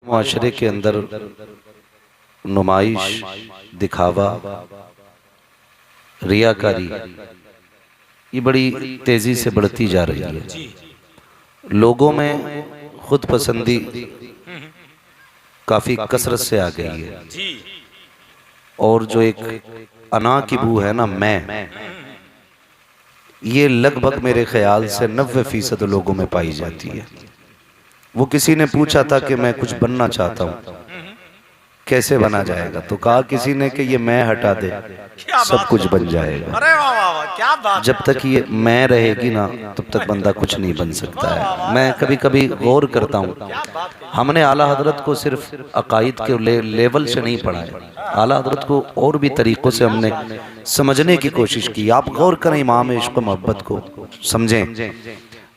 माशरे के अंदर नुमाइश, दिखावा, रियाकारी ये बड़ी तेजी से बढ़ती जा रही है। लोगों में खुद पसंदी काफी कसरत से आ गई है और जो एक अना की बू है ना, मैं ये लगभग मेरे ख्याल से 90% लोगों में पाई जाती है। वो किसी ने पूछा था कि मैं कुछ बनना चाहता हूँ, कैसे बना जाएगा? तो कहा किसी ने कि ये मैं हटा दे सब कुछ बन जाएगा। अरे वाह वाह वाह, क्या बात! जब तक ये मैं रहेगी ना तब तक बंदा कुछ नहीं बन सकता है। मैं कभी कभी गौर करता हूँ, हमने आला हजरत को सिर्फ अकायद के लेवल से नहीं पढ़ा है, आला हजरत को और भी तरीक़ों से हमने समझने की कोशिश की। आप गौर करें, इमाम इश्क़ मोहब्बत को समझें।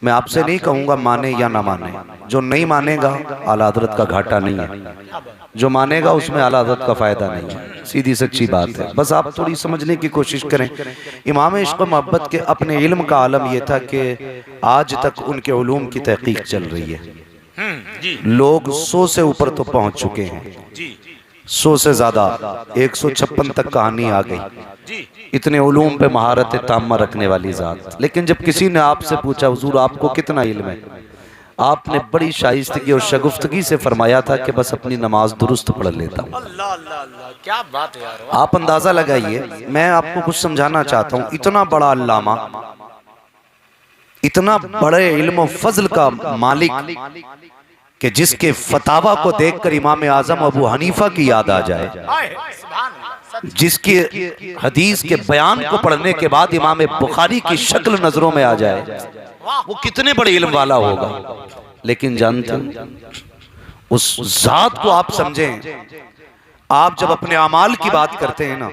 मैं आपसे नहीं कहूँगा माने या ना माने, जो नहीं मानेगा आला हजरत का घाटा नहीं है, जो मानेगा उसमें आला हजरत का फ़ायदा नहीं है। सीधी सच्ची बात है। बस आप थोड़ी समझने की कोशिश करें। इमाम इश्क़ मोहब्बत के अपने इल्म का आलम यह था कि आज तक उनके उलूम की तहकीक चल रही है। लोग 100 से ऊपर तो पहुँच चुके हैं, 100 से ज़्यादा, 156 तक कहानी आ गई। इतने उलूम पे महारत ताम्मा रखने वाली ज़ात। लेकिन जब किसी ने आपसे पूछा हुजूर आपको कितना इल्म है, आपने बड़ी शाइस्तगी और शगुफ्तगी से फरमाया था कि बस अपनी नमाज दुरुस्त पढ़ लेता हूँ। अल्लाह अल्लाह अल्लाह, क्या बात है यार! आप अंदाजा लगाइए, मैं आपको कुछ समझाना चाहता हूँ। इतना बड़ा अल्लामा, इतना बड़े इल्म फजल का मालिक कि जिसके फतावा को देखकर इमाम आजम अबू हनीफा की याद आ जाए, जिसके हदीस के बयान को पढ़ने के बाद इमाम बुखारी की शक्ल नजरों में आ जाए, वो कितने बड़े इल्म वाला होगा। लेकिन जानते उस जात को आप समझें, आप जब अपने अमाल की बात करते हैं ना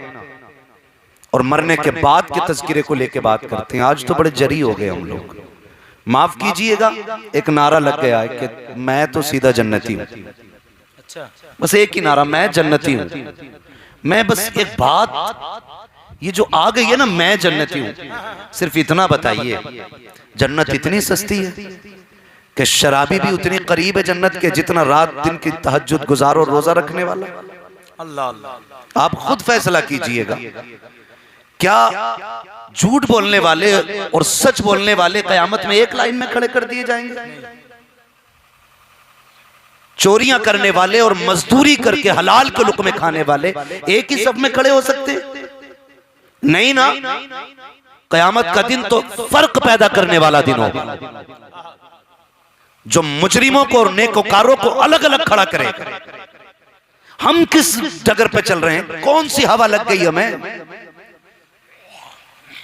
और मरने के बाद के तज़किरे को लेके बात करते हैं, आज तो बड़े जरी हो गए हम लोग। माफ कीजिएगा, एक नारा लग गया है कि मैं तो सीधा जन्नती हूँ। अच्छा, बस एक ही नारा, मैं जन्नती हूँ। मैं बस एक बात ये जो आ गई है ना, मैं जन्नती हूँ, सिर्फ इतना बताइए, जन्नत इतनी सस्ती है कि शराबी भी उतनी करीब है जन्नत के जितना रात दिन की तहज्जुद गुजार और रोजा रखने वाला। अल्लाह अल्लाह, आप खुद फैसला कीजिएगा। क्या झूठ बोलने वाले और सच बोलने वाले कयामत में एक लाइन में खड़े कर दिए जाएंगे? चोरियां करने वाले और मजदूरी करके हलाल के लुक़मे खाने वाले एक ही सब में खड़े हो सकते? नहीं ना। कयामत का दिन तो फर्क पैदा करने वाला दिन होगा, जो मुजरिमों को और नेकोकारों को अलग अलग खड़ा करे। हम किस डगर पे चल रहे हैं? कौन सी हवा लग गई हमें?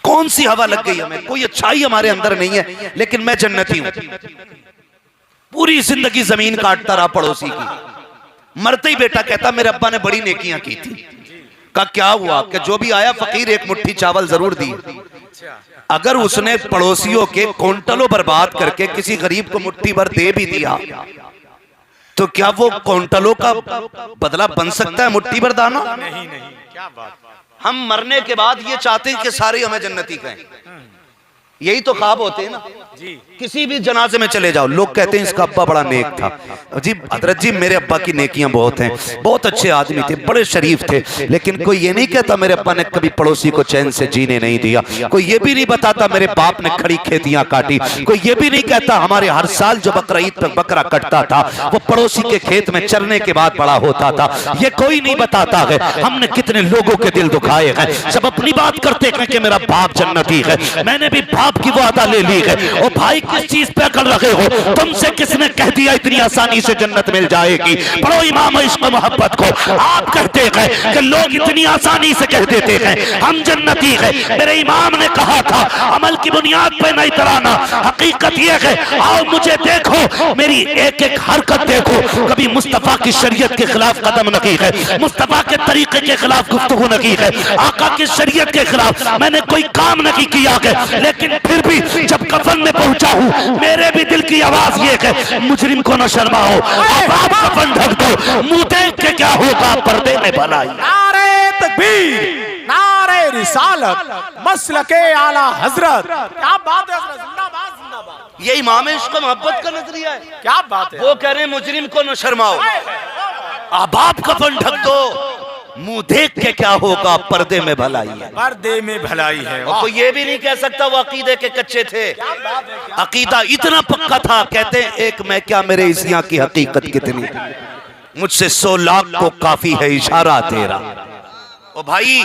कौन सी हवा लग गई हमें? कोई अच्छाई हमारे अंदर नहीं है, लेकिन मैं जन्नती हूं। पूरी जिंदगी जमीन काटता रहा पड़ोसी की, मरते ही बेटा कहता मेरे अब्बा ने बड़ी नेकियां की थी। का क्या हुआ कि जो भी आया फकीर एक मुट्ठी चावल जरूर दी। अगर उसने पड़ोसियों के क्विंटलों बर्बाद करके किसी गरीब को मुट्ठी भर दे भी दिया तो क्या वो क्विंटलों का बदला बन सकता है मुट्ठी भर दाना? नहीं नहीं, क्या बात! हम मरने के बाद ये चाहते हैं कि सारे हमें जन्नती कहें। यही तो ख्वाब होते हैं ना। किसी भी जनाजे में चले जाओ, लोग कहते हैं इसका अब्बा बड़ा नेक था। जी हजरत जी, मेरे अब्बा की नेकियां बहुत हैं, बहुत अच्छे आदमी थे, बड़े शरीफ थे, लेकिन कोई ये नहीं कहता मेरे अब्बा ने कभी पड़ोसी को चैन से जीने नहीं दिया। कोई ये भी नहीं बताता मेरे बाप ने खड़ी खेतियां काटी। कोई ये भी नहीं कहता हमारे हर साल जो बकरा ईद पर बकरा कटता था वो पड़ोसी के खेत में चरने के बाद बड़ा होता था। ये कोई नहीं बताता है। हमने कितने लोगों के दिल दुखाए हैं, सब अपनी बात करते हैं कि मेरा बाप जन्नती है, मैंने भी बाप की वो अदा ले ली है। ओ भाई, किस चीज पे अकल रखे हो? तुमसे किसने कह दिया इतनी आसानी से जन्नत मिल जाएगी? पढ़ो इमाम इश्क़ मोहब्बत को। आप कहते हैं कि लोग इतनी आसानी से कह देते हैं हम जन्नती हैं। मेरे इमाम ने कहा था अमल की बुनियाद पे नहीं तराना। हकीकत यह है, आओ मुझे देखो, मेरी एक एक हरकत देखो। कभी मुस्तफा की शरीयत के खिलाफ कदम नहीं है, मुस्तफा के तरीके के खिलाफ गुफ्तगू नहीं है, आका की शरीयत के खिलाफ मैंने कोई काम नहीं किया है। लेकिन फिर भी जब कफन में पहुंचा हूं, मेरे भी दिल की आवाज ये है मुजरिम को न शर्माओ, आप कफन ढक दो, मुंह देख के क्या होगा पर्दे में भलाई। नारे तकबीर, नारे रिसालत, मसलके आला हजरत। क्या बात है! जिंदाबाद जिंदाबाद। ये इमाम इश्क मोहब्बत का नजरिया है। क्या बात है। वो कह रहे हैं मुजरिम को न शर्माओ, अबाब कफन ढक दो, मुंह देख के क्या होगा, पर्दे में भलाई है। पर्दे में भलाई है। और कोई ये भी नहीं कह सकता वो अकीदे के कच्चे थे। अकीदा इतना पक्का था, कहते हैं एक मैं क्या मेरे इसिया की हकीकत कितनी, मुझसे 100 लाख को काफी है इशारा तेरा। ओ भाई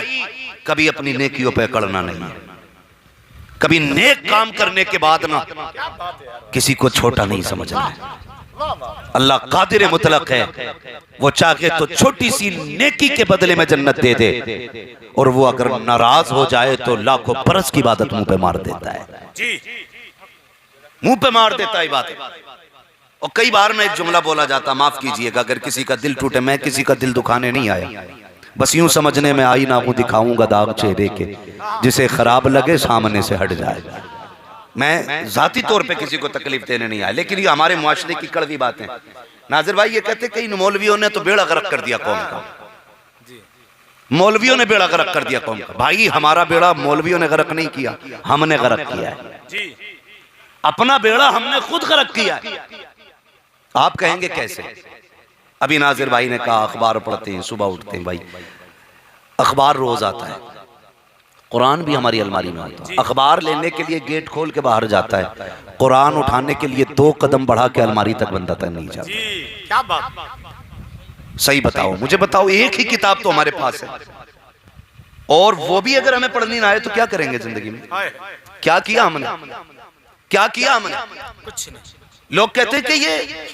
कभी अपनी नेकियों पे अकड़ना नहीं, कभी नेक काम करने के बाद ना किसी को छोटा नहीं समझना है। अल्लाह कादिर मुतलक है, वो चाहे तो छोटी सी नेकी के बदले में जन्नत दे दे, और वो अगर नाराज हो जाए तो लाखों बरस की इबादत मुंह पे मार देता है, मुंह पे मार देता है इबादत। और कई बार में एक जुमला बोला जाता, माफ कीजिएगा अगर किसी का दिल टूटे, मैं किसी का दिल दुखाने नहीं आया, बस यूं समझने में आई ना हूं, दिखाऊंगा दाग चेहरे के, जिसे खराब लगे सामने से हट जाए। मैं जाती तौर पे किसी को तकलीफ देने नहीं आया, लेकिन ये हमारे मुआशरे की कड़वी बातें। नाजिर भाई ये कहते कई मौलवियों ने तो बेड़ा गर्क कर दिया कौम का, मौलवियों ने बेड़ा गर्क कर दिया कौम का। भाई हमारा बेड़ा मौलवियों ने गर्क नहीं किया, हमने गर्क किया है, अपना बेड़ा हमने खुद गर्क किया है। आप कहेंगे कैसे? अभी नाजिर भाई ने कहा अखबार पढ़ते हैं, सुबह उठते हैं, भाई अखबार रोज आता है, कुरान भी हमारी अलमारी में आता है। अखबार लेने के लिए गेट खोल के बाहर जाता है, कुरान उठाने के लिए 2 कदम बढ़ा के अलमारी तक बंदा तक नहीं जाता। क्या बात। सही बताओ, मुझे बताओ, एक ही किताब तो हमारे पास है, और वो भी अगर हमें पढ़नी ना आए तो क्या करेंगे जिंदगी में? क्या किया हमने, क्या किया हमने? कुछ नहीं। लोग कहते हैं कि ये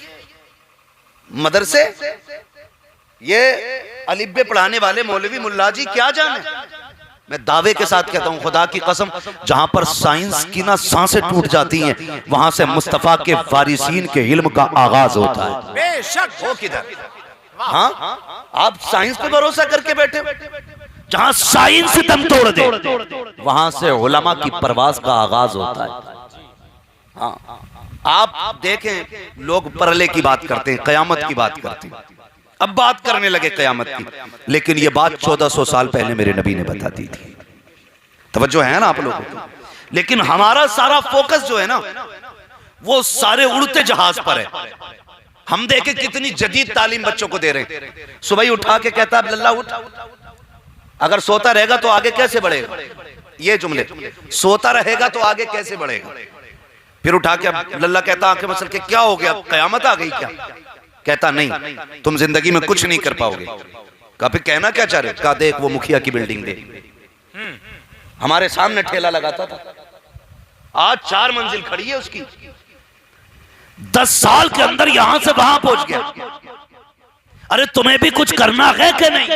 मदरसे, ये अलिब्बे पढ़ाने वाले मौलवी मुल्ला जी क्या जाने। मैं दावे के साथ कहता हूं, खुदा की कसम, जहां पर साइंस की ना सांसें टूट जाती हैं, वहां से मुस्तफा के वारिसीन के इल्म का आगाज होता है। बेशक। वो किधर? हाँ, आप साइंस पे भरोसा करके बैठे, जहां साइंस दम तोड़ दे वहां से उलमा की परवाज का आगाज होता है। हाँ, आप देखें लोग परले की बात करते हैं, कयामत की बात करते हैं, अब बात करने लगे कयामत की, लेकिन ये बात 1400 साल पहले मेरे नबी ने बता दी थी। तवज्जो है ना आप लोगों को? लेकिन हमारा सारा फोकस जो है ना, वो सारे उड़ते जहाज पर है। हम देखें कितनी जदीद तालीम बच्चों को दे रहे हैं। सुबह उठा के कहता है लल्ला उठ, अगर सोता रहेगा तो आगे कैसे बढ़ेगा? ये जुमले, सोता रहेगा तो आगे कैसे बढ़ेगा? फिर उठा के लल्ला कहता आंखें मसल के क्या हो गया, कयामत आ गई क्या? कहता नहीं, तुम जिंदगी में कुछ नहीं कर पाओगे। कहा फिर कहना क्या चाह रहे? कहा देख वो मुखिया की बिल्डिंग दे, हमारे सामने ठेला लगाता था, आज 4 मंजिल खड़ी है उसकी, 10 साल के अंदर यहां से वहां पहुंच गया। अरे तुम्हें भी कुछ करना है कि नहीं?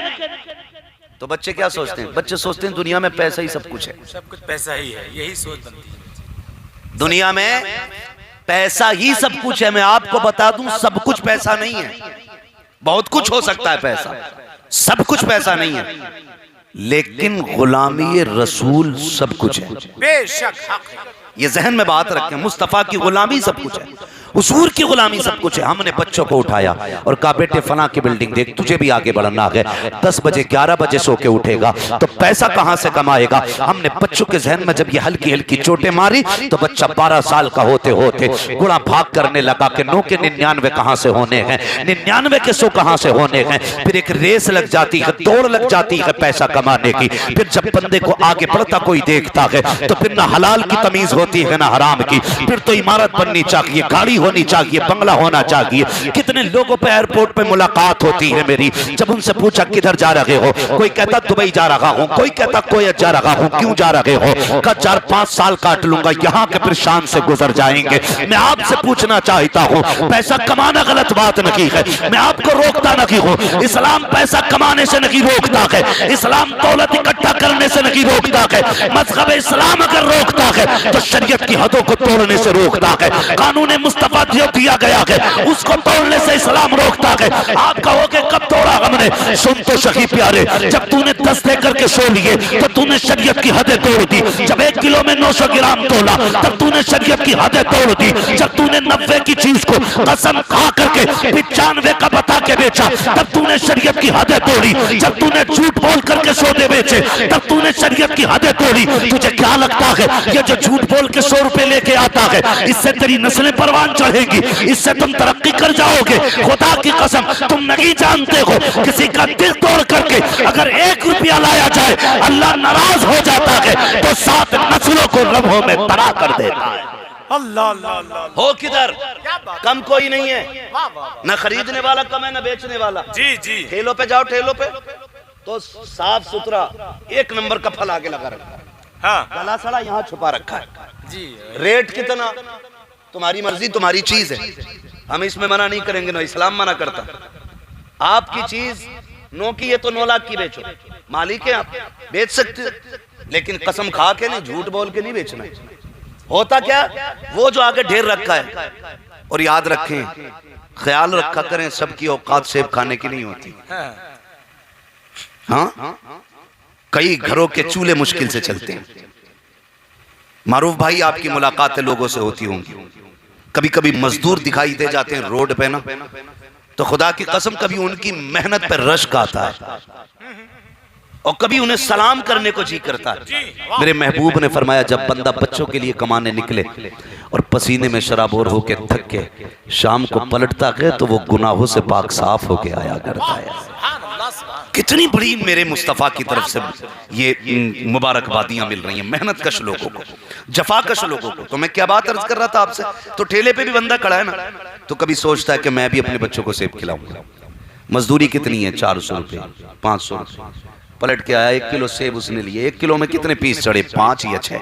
तो बच्चे क्या सोचते हैं? बच्चे सोचते हैं दुनिया में पैसा ही सब कुछ है, सब कुछ पैसा ही है, यही सोच बनती है। दुनिया में पैसा ही सब कुछ है। मैं आपको बता दूं सब कुछ पैसा नहीं है, बहुत कुछ हो सकता है पैसा, सब कुछ पैसा नहीं है, लेकिन गुलामी रसूल सब कुछ है। बेशक। ये जहन में बात रखें, मुस्तफा की गुलामी सब कुछ है, हुजूर की गुलामी सब कुछ है। हमने बच्चों को उठाया और कहा बेटे फलां की बिल्डिंग देख, तुझे भी आगे बढ़ना है, 10 बजे 11 बजे सो के उठेगा तो पैसा कहां से कमाएगा? हमने बच्चों के जहन में जब ये हल्की हल्की चोटें मारी तो बच्चा 12 साल का होते होते गुड़ा भाग करने लगा कि 9 के 99 कहां से होने हैं, 99 के 100 कहां से होने हैं। फिर एक रेस लग जाती है, दौड़ लग जाती है पैसा कमाने की। फिर जब बंदे को आगे बढ़ता कोई देखता है तो फिर ना हलाल की तमीज होती है ना हराम की। फिर तो इमारत बननी चाहिए, गाड़ी होनी चाहिए, बंगला होना चाहिए। कितने लोगों पे एयरपोर्ट पे मुलाकात होती है मेरी, जब उनसे पूछा किधर जा रहे हो, कोई कहता दुबई जा रहा हूं, कोई कहता कोयत जा रहा हूं। क्यों जा रहे हो? का 4-5 साल काट लूंगा, यहाँ के फिर शान से गुजर जाएंगे। मैं आपसे पूछना चाहता हूँ, पैसा कमाना गलत बात नहीं है, मैं आपको रोकता नहीं हूँ। इस्लाम पैसा कमाने से नहीं रोकता है, इस्लाम दौलत इकट्ठा करने से नहीं रोकता है। मज़हब इस्लाम अगर रोकता है तो शरीयत की हदों को तोड़ने से रोकता है। कानून मुस्तफा जो दिया गया है उसको तोड़ने से इस्लाम रोकता है। आप कहोगे कब तोड़ा हमने। सुन तो सही प्यारे, जब तूने 10 दे करके सो लिए तो तूने शरीयत की हदें तोड़ दी। जब 1 किलो में 900 ग्राम तोला तब तूने शरीयत की हदें तोड़ दी। जब तूने 90 की चीज को कसम खा करके 95 का बता के बेचा तब तूने शरीयत की हदें तोड़ी। जब तूने झूठ बोल करके सौदे बेचे तब तूने शरीयत की हदें तोड़ी। तुझे क्या लगता है ये जो झूठ बोल के 100 रुपए लेके आता है इससे तेरी नस्लें परवान चढ़ेगी, इससे तुम तरक्की कर जाओगे? खुदा की कसम तुम नहीं जानते हो, किसी का दिल तोड़ करके अगर 1 रुपया लाया जाए अल्लाह नाराज हो जाता है तो 7 नस्लों को लम्हों में तबाह कर देता है। अल्लाह अल्लाह अल्लाह। हो किधर? क्या बात? कम कोई नहीं है, वाह वाह। न खरीदने वाला कम है न बेचने वाला। जी जी। ठेलों पे जाओ, ठेलों पे तो साफ सुथरा 1 नंबर का फल आगे लगा रखा है, हाँ गला सड़ा यहाँ छुपा रखा है। जी। रेट कितना तुम्हारी मर्जी, तुम्हारी चीज है, हम इसमें मना नहीं करेंगे, ना इस्लाम मना करता। आपकी चीज 9 की है तो 9 लाख की बेचो, मालिक है आप, बेच सकते हो, लेकिन कसम खा के नहीं, झूठ बोल के नहीं बेचना। होता क्या, वो जो आगे ढेर रखा है। और याद रखें, ख्याल रखा करें, सबकी औकात सेब खाने की नहीं होती। हाँ, कई घरों के चूल्हे मुश्किल से चलते हैं। मारूफ भाई, आपकी मुलाकातें लोगों से होती होंगी, कभी कभी मजदूर दिखाई दे जाते हैं रोड पे ना, तो खुदा की कसम कभी उनकी मेहनत पर रश्क आता है और कभी उन्हें सलाम करने को जी करता है। मेरे महबूब ने फरमाया, जब बंदा बच्चों के लिए कमाने निकले और पसीने में शराबोर होके थक के शाम को पलटता है तो वो गुनाहों से पाक साफ होके आया करता है। कितनी बड़ी मेरे मुस्तफ़ा की तरफ से ये मुबारकबादियां मिल रही हैं मेहनत कश लोगों को, जफाकश लोगों को। तो मैं क्या बात अर्ज कर रहा था आपसे, तो ठेले पे भी बंदा खड़ा है ना, तो कभी सोचता है कि मैं भी अपने बच्चों को सेब खिलाऊंगा। मजदूरी कितनी है? 400 रुपये, 500 रुपये। पलट के आया, 1 किलो सेब उसने लिए। 1 किलो में कितने पीस चढ़े? 5 या 6।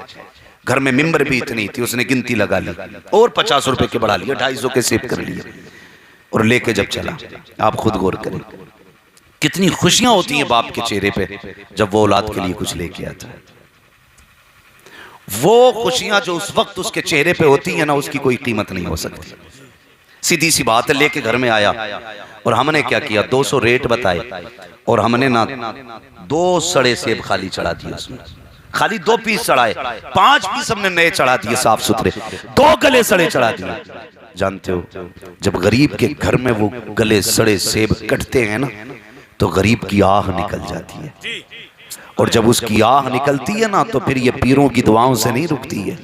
घर में मिंबर भी इतनी थी, उसने गिनती लगा ली और 50 रुपए के बढ़ा लिया, 250 के सेब कर लिए और लेके जब चला। आप खुद गौर करें, कितनी खुशियां होती हैं बाप के चेहरे पे जब वो औलाद के लिए कुछ लेके आता है। वो खुशियां जो उस वक्त उसके चेहरे पे होती है ना, उसकी कोई कीमत नहीं हो सकती। सीधी सी बात है, लेके घर में आया और हमने क्या किया, 200 रेट बताए और हमने ना 2 सड़े सेब खाली चढ़ा दिए उसमें। खाली 2 पीस चढ़ाए, 5 पीस हमने नए चढ़ा दिए साफ सुथरे, 2 गले सड़े चढ़ा दिए। जानते हो, जब गरीब के घर में वो गले सड़े सेब कटते हैं ना, तो गरीब की आह निकल जाती है। और जब उसकी आह निकलती है ना, तो फिर ये पीरों की दुआओं से नहीं रुकती है,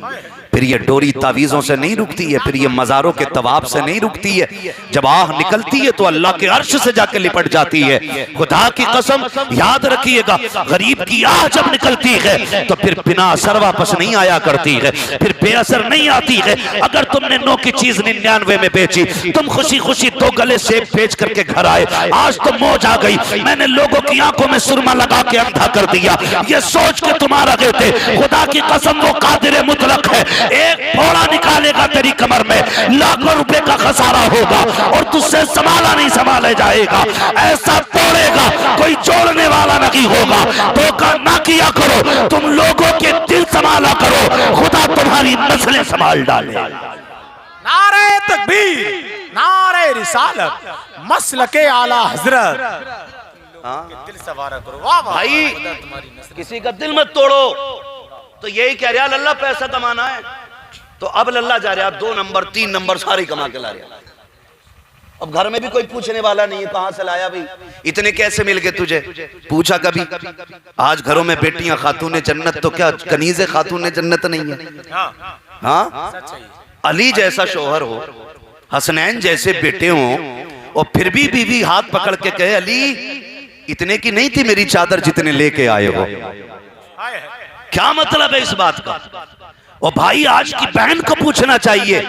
फिर ये डोरी तावीज़ों से नहीं रुकती है, फिर ये मज़ारों के तवाब से नहीं रुकती है। जब आह निकलती है तो अल्लाह के अर्श से जाके लिपट जाती है। खुदा की कसम याद रखिएगा, गरीब की आह जब निकलती है तो फिर बिना असर वापस नहीं आया करती है, फिर बेअसर नहीं आती है। अगर तुमने 9 की चीज 99 में बेची, तुम खुशी खुशी 2 गले सेब बेच करके घर आए, आज तो मौज आ गई, मैंने लोगों की आंखों में सुरमा लगा के अंधा कर दिया, ये सोच के तुम आ रहे थे। खुदा की कसम वो कादिर मुतलक है, एक फोड़ा निकालेगा तेरी कमर में, लाखों रुपए का खसारा होगा और तुझसे संभाला नहीं संभाले जाएगा। ऐसा तोड़ेगा कोई जोड़ने वाला नहीं होगा। धोखा ना किया करो, तुम लोगों के दिल संभाला करो, खुदा तुम्हारी नस्लें संभाल डाले। नारे तकबीर, नारे रिसालत, मसलके आला हजरत। दिल सवारा करो। वाह वाह भाई, किसी का दिल मत तोड़ो। तो यही कह रहा, अल्लाह पैसा कमाना है तो अब लल्ला जा रहा, 2 नंबर 3 नंबर सारे कमा के ला रहा। अब घर में भी कोई पूछने वाला नहीं है, कहां से लाया भाई, इतने कैसे मिल गए तुझे, पूछा कभी? आज घरों में बेटियां खातून जन्नत, तो क्या कनीज़े खातून जन्नत नहीं है? हाँ, अली जैसा शोहर हो, हसनैन जैसे बेटे हो, और फिर भी बीवी हाथ पकड़ के कहे, अली इतने की नहीं थी मेरी चादर जितने लेके आए हो। क्या मतलब है इस बात का? और भाई, आज की बहन को पूछना चाहिए,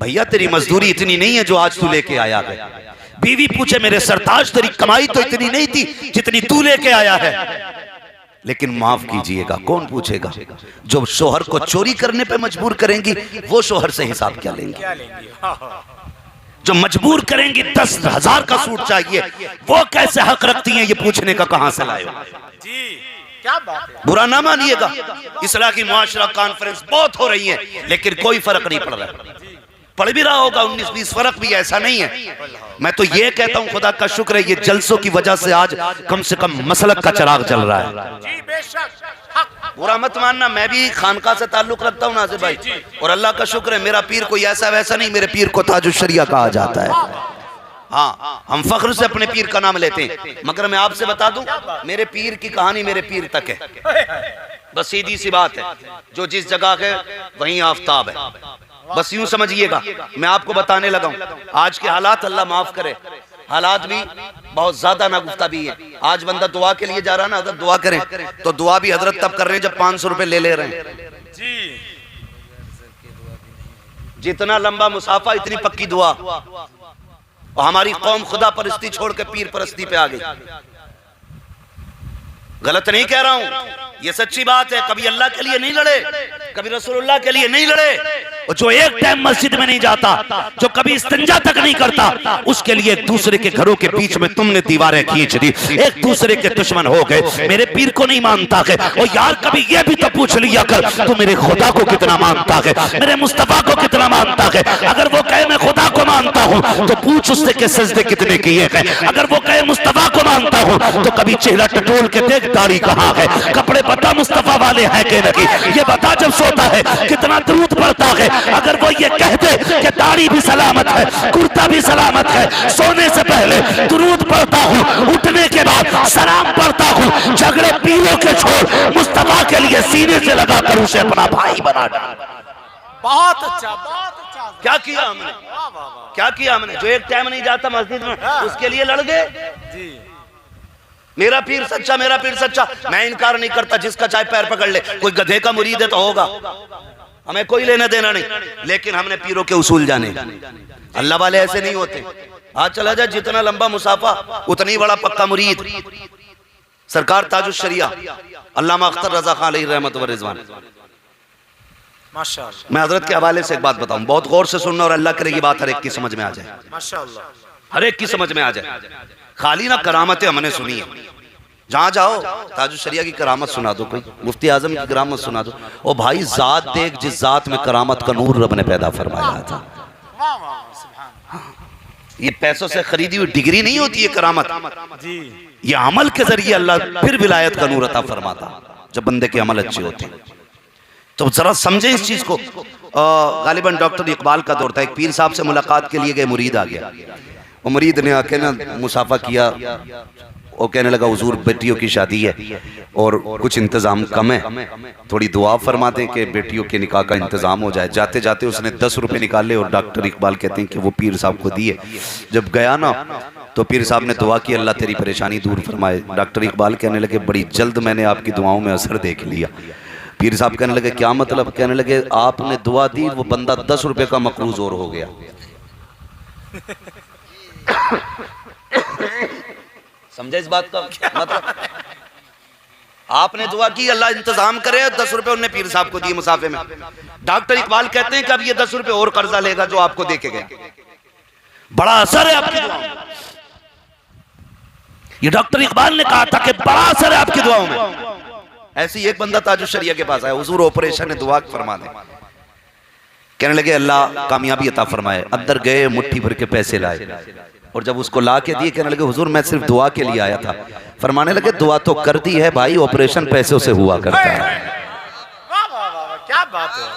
भैया तेरी मजदूरी इतनी नहीं है जो आज तू लेके आया है। बीवी पूछे, मेरे सरताज तेरी कमाई तो इतनी नहीं थी जितनी तू लेके आया है। लेकिन माफ कीजिएगा, कौन पूछेगा? जो शोहर को चोरी करने पे मजबूर करेंगी वो शोहर से हिसाब क्या लेंगे? जो मजबूर करेंगी 10,000 का सूट चाहिए, वो कैसे हक रखती हैं ये पूछने का, कहां से लाए हो? क्या बात है? बुरा ना मानिएगा, इस्लाह की मुआशरा कॉन्फ्रेंस बहुत हो रही है, लेकिन कोई फर्क नहीं पड़ रहा। पढ़ भी रहा होगा 19-20, फर्क भी ऐसा नहीं है। मैं तो ये कहता हूँ खुदा का शुक्र है ये जलसों की वजह से आज कम से कम मसलक का चिराग जल रहा है। जी बेशक, बुरा मत मानना, मैं भी खानका से ताल्लुक रखता हूँ नाज़िर भाई, और अल्लाह का शुक्र है मेरा पीर कोई ऐसा वैसा नहीं, मेरे पीर को ताजुश शरिया कहा जाता है। हाँ, हम फख्र से अपने पीर का नाम लेते हैं, मगर मैं आपसे बता दूं मेरे पीर की कहानी मेरे पीर तक है। बस सीधी सी बात है, जो जिस जगह है वहीं आफताब है, बस यूं समझिएगा। मैं आपको बताने लगा हूं आज के हालात, अल्लाह माफ करे, हालात भी बहुत ज्यादा नागुफ्ता भी है। आज बंदा दुआ के लिए जा रहा है ना, अगर दुआ करें तो दुआ भी हजरत तब कर रहे हैं जब 500 रुपए ले रहे हैं जी। जितना लंबा मुसाफा इतनी पक्की दुआ। और हमारी कौम खुदा परस्ती छोड़ के पीर परस्ती पे आ गई। गलत नहीं कह रहा हूं, ये सच्ची बात है। कभी अल्लाह के लिए नहीं लड़े, कभी रसूलुल्लाह के लिए नहीं लड़े, और जो एक टाइम मस्जिद में नहीं जाता, जो कभी इस्तिंजा तक नहीं करता, उसके लिए एक दूसरे के घरों के बीच में तुमने दीवारें खींच दी, एक दूसरे के दुश्मन हो गए। मेरे पीर को नहीं मानता है, और यार कभी ये भी तो पूछ लिया कर तू मेरे खुदा को कितना मानता है, मेरे मुस्तफा को कितना मानता है। अगर वो कहे मैं खुदा को मानता हूँ तो पूछ उससे के सजदे कितने किए हैं। अगर वो कहे मुस्तफा को मानता हूँ तो कभी चेहरा टटोल के देख दाढ़ी कहाँ है, कपड़े बता मुस्तफा वाले हैं कि नहीं, ये बता जब सोता है कितना दरूद पड़ता है। अगर वो ये कहते कि दाढ़ी भी सलामत है, कुर्ता भी सलामत है, सोने से पहले दरूद पढ़ता हूँ, उठने के बाद सलाम पढ़ता हूँ, झगड़े पीरों के छोड़ मुस्तफा के लिए सीने से लगाकर उसे अपना भाई बना डाल। बहुत अच्छा, बहुत अच्छा। क्या किया हमने, वाह वाह वाह। क्या किया हमने? जो एक टाइम नहीं जाता मस्जिद में उसके लिए लड़ गए। जी मेरा पीर सच्चा, मेरा पीर सच्चा, मैं इनकार नहीं करता, जिसका चाहे पैर पकड़ ले, कोई गधे का मुरीद है तो होगा, हमें कोई लेना देना नहीं, लेकिन हमने पीरों के उसूल जाने। अल्लाह वाले ऐसे नहीं होते। आज चला जाए जितना लंबा मुसाफा उतनी बड़ा पक्का मुरीद। सरकार ताजुश शरिया अल्लामा अख्तर रजा खान अलैहि रहमत व रिजवान, माशाअल्लाह। मैं हजरत के हवाले से एक बात बताऊं, बहुत गौर से सुनना, और अल्लाह करे ये बात हर एक की समझ में आ जाए, माशाअल्लाह, हर एक की समझ में आ जाए। खाली ना करामतें हमने सुनी है, जहां जाओ ताजुश शरिया की करामत सुना दो, कोई मुफ्ती आजम की करामत सुना दो, और भाई जात देख जिस जात में करामत का नूर रब ने पैदा फरमाया था। वाह वाह, सुभान। ये पैसों से खरीदी हुई डिग्री नहीं होती है करामत जी, ये अमल के जरिए अल्लाह फिर विलायत का नूर अता फरमाता जब बंदे के अमल अच्छे होते हैं। तो जरा समझे इस चीज को। गालिबन डॉक्टर इकबाल का दौर था, एक पीर साहब से मुलाकात के लिए गए, मुरीद आ गया, वो मुरीद ने आके ना मुसाफा किया, वो कहने लगा हुजूर बेटियों की शादी है और कुछ इंतजाम कम है, थोड़ी दुआ फरमा दें कि बेटियों के निकाह का इंतजाम हो जाए। जाते जाते उसने 10 रुपए निकाले और डॉक्टर इकबाल कहते हैं कि वो पीर साहब को दिए। जब गया ना तो पीर साहब ने दुआ की, अल्लाह तेरी परेशानी दूर फरमाए। डॉक्टर इकबाल कहने लगे बड़ी जल्द मैंने आपकी दुआओं में असर देख लिया। पीर साहब कहने लगे क्या मतलब? कहने लगे आपने दुआ दी, वो बंदा 10 रुपए का मकरूज और हो गया। समझे इस बात का मतलब? आपने दुआ की अल्लाह इंतजाम करे, 10 रुपए उन्होंने पीर साहब को दिए मुसाफे में। डॉक्टर इकबाल कहते हैं कि अब ये 10 रुपए और कर्जा लेगा जो आपको देके गया। बड़ा असर है आपकी दुआओं में। ये डॉक्टर इकबाल ने कहा था कि बड़ा असर है आपकी दुआओं में। ऐसी एक बंदा ताजुश शरिया के पास आया, हुजूर ऑपरेशन है दुआ फरमा दे। कहने लगे अल्लाह कामयाबी अता फरमाए। अंदर गए, मुट्ठी भर के पैसे लाए और जब उसको ला के दिए कहने लगे हुजूर मैं सिर्फ दुआ के लिए आया था। फरमाने लगे दुआ तो कर दी है भाई, ऑपरेशन पैसों से हुआ करता है। वाह वाह वाह, क्या बात है।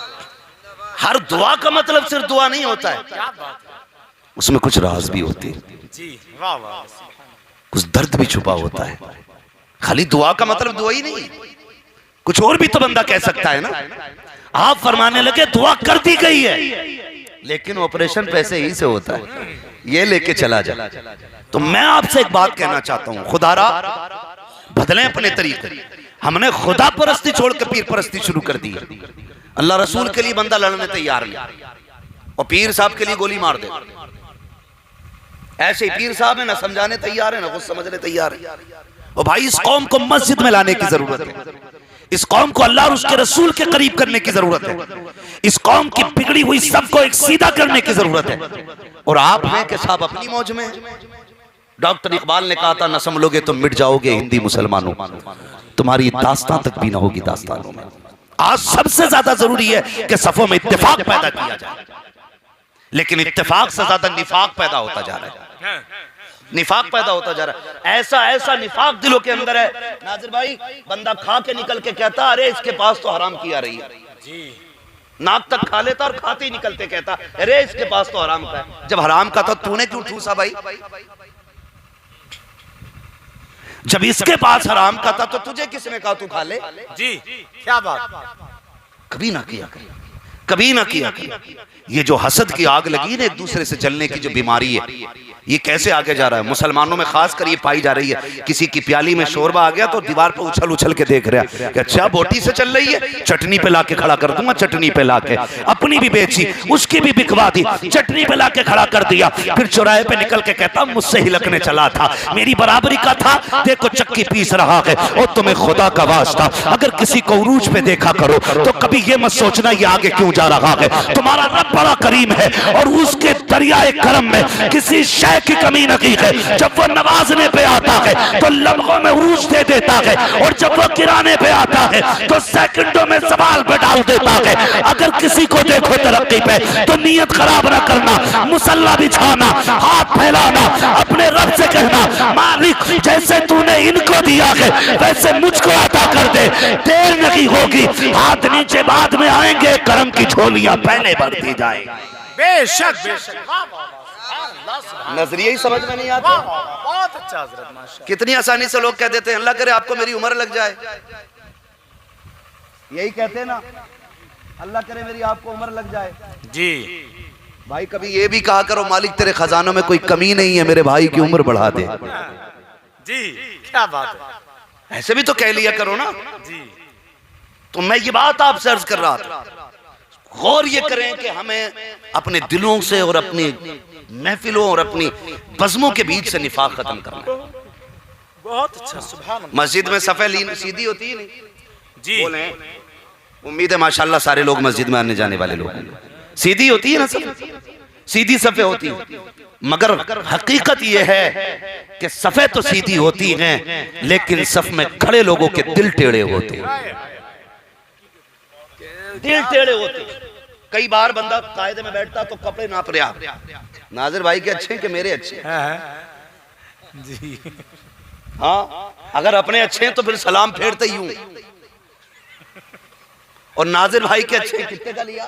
हर दुआ का मतलब सिर्फ दुआ नहीं होता है, क्या बात है उसमें कुछ राज भी होते हैं, जी। वाह वाह, कुछ दर्द भी छुपा होता है। खाली दुआ का मतलब दुआ ही नहीं, कुछ और भी तो बंदा कह सकता है ना। आप फरमाने लगे दुआ कर दी गई है लेकिन ऑपरेशन पैसे ही से होता है, ये लेके चला जा। तो मैं आपसे एक बात कहना चाहता हूं, खुदारा बदलें अपने तरीके। हमने खुदा परस्ती छोड़ के पीर परस्ती शुरू कर दी है। अल्लाह रसूल के लिए बंदा लड़ने तैयार नहीं और पीर साहब के लिए गोली मार दे। ऐसे ही पीर साहब है ना समझाने तैयार है ना कुछ समझने तैयार है। और भाई इस कौम को मस्जिद में लाने की जरूरत है, इस कौम को अल्लाह और उसके रसूल के करीब करने की जरूरत है, इस कौम की बिगड़ी हुई सबको एक सीधा करने की जरूरत है। और आप हैं कि साहब अपनी मौज में। डॉक्टर इकबाल ने कहा था न संभलोगे तो मिट जाओगे हिंदी मुसलमानों, तुम्हारी दास्तां तक भी ना होगी दास्तानों में। आज सबसे ज्यादा जरूरी है कि सफों में इत्तेफाक पैदा किया जाए। लेकिन इत्तेफाक से ज्यादा निफाक पैदा होता जा रहा है, निफाक पैदा होता जा रहा है। ऐसा ऐसा निफाक दिलों के अंदर है नाजिर भाई, बंदा खा के निकल के कहता अरे इसके पास तो हराम किया रही है जी, नाक तक खा लेता और खाते ही निकलते कहता अरे इसके पास तो हराम का है। जब हराम का था तूने क्यों ठूसा भाई? जब इसके पास हराम का था तो तुझे किसने कहा तू खा ले? जी क्या बात, कभी ना किया, कभी ना किया। ये जो हसद की आग लगी ना, एक दूसरे से जलने की जो बीमारी है, ये कैसे आगे जा रहा है? मुसलमानों में खास कर ये पाई जा रही है। किसी की प्याली में शोरबा आ गया तो दीवार पे उछल उछल के देख रहा है कि अच्छा बोटी से चल रही है, चटनी पे लाके खड़ा कर दूंगा, चटनी पे लाके। अपनी भी बेची, उसकी भी बिकवा दी, चटनी पे लाके खड़ा कर दिया। फिर चौराहे पे निकल के कहता मुझसे हिलकने चला था, मेरी बराबरी का था, देखो चक्की पीस रहा है। और तुम्हें खुदा का वास्ता अगर किसी को उरूज पे देखा करो तो कभी ये मत सोचना ये आगे क्यों जा रहा है। तुम्हारा रब बड़ा करीम है और उसके दरियाए करम में किसी की कमी नहीं है। जब वो नवाजने पे आता है तो लम्हों में उरूज दे देता है, और जब वो गिराने पे आता है तो सेकंडों में सवाल पे डाल देता है। अगर किसी को देखो तरक्की पे तो नीयत खराब ना करना, मुसल्ला बिछाना, हाथ फैलाना, अपने रब से कहना मालिक जैसे तूने इनको दिया है वैसे मुझको अता कर दे, देर नहीं होगी, हाथ नीचे बाद में आएंगे, करम की झोलियां पहले बढ़ती जाएंगी। बेशक बेशक, नजरिया ही समझ में नहीं आता। बहुत अच्छा हजरत, माशाअल्लाह। कितनी आसानी से लोग कह देते हैं अल्लाह करे आपको मेरी उम्र लग जाए, यही कहते हैं ना, अल्लाह करे मेरी आपको उम्र लग जाए जी। भाई कभी ये भी कहा करो मालिक तेरे खजानों में कोई कमी नहीं है, मेरे भाई की उम्र बढ़ा दे जी। क्या बात है, ऐसे भी तो कह लिया करो ना जी। तो मैं ये बात आपसे अर्ज कर रहा था, गौर ये करें कि हमें अपने दिलों से और अपनी महफिलों और अपनी बज़मों के बीच से निफाक खत्म करना। बहुत अच्छा, सुभान अल्लाह। मस्जिद में सफ़े सीधी होती है नहीं जी, बोले, उम्मीद है माशाल्लाह सारे लोग मस्जिद में आने जाने वाले लोग, सीधी होती है ना, सब सीधी सफ़े होती है, मगर हकीकत यह है कि सफ़े तो सीधी होती हैं लेकिन सफ में खड़े लोगों के दिल टेढ़े होते हैं, दिल टेढ़े होते। कई बार बंदा कायदे में बैठता तो कपड़े नाप रहा, नाजिर भाई के अच्छे कि मेरे अच्छे जी। हाँ, अगर अपने अच्छे हैं तो फिर सलाम फेरते ही हूं, और नाजिर भाई के अच्छे कितने का लिया,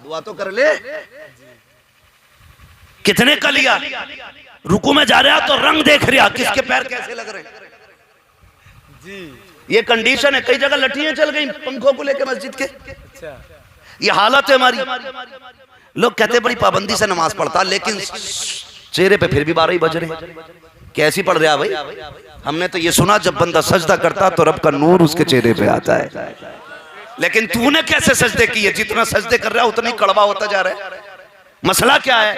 दुआ तो कर ले, कितने का लिया, रुकू में जा रहा तो रंग देख रहा किसके पैर कैसे लग रहे जी। ये कंडीशन है। कई जगह लठियां चल गई पंखों को लेकर मस्जिद के, अच्छा, ये हालत है हमारी। लोग कहते बड़ी पाबंदी से नमाज पढ़ता, लेकिन चेहरे पे फिर भी 12 ही बज रहे। कैसी पढ़ रहा भाई? हमने तो ये सुना जब बंदा सजदा करता तो रब का नूर उसके चेहरे पे आता है, लेकिन तूने कैसे सजदे किए? जितना सजदे कर रहा है उतना ही कड़वा होता जा रहा है। मसला क्या है?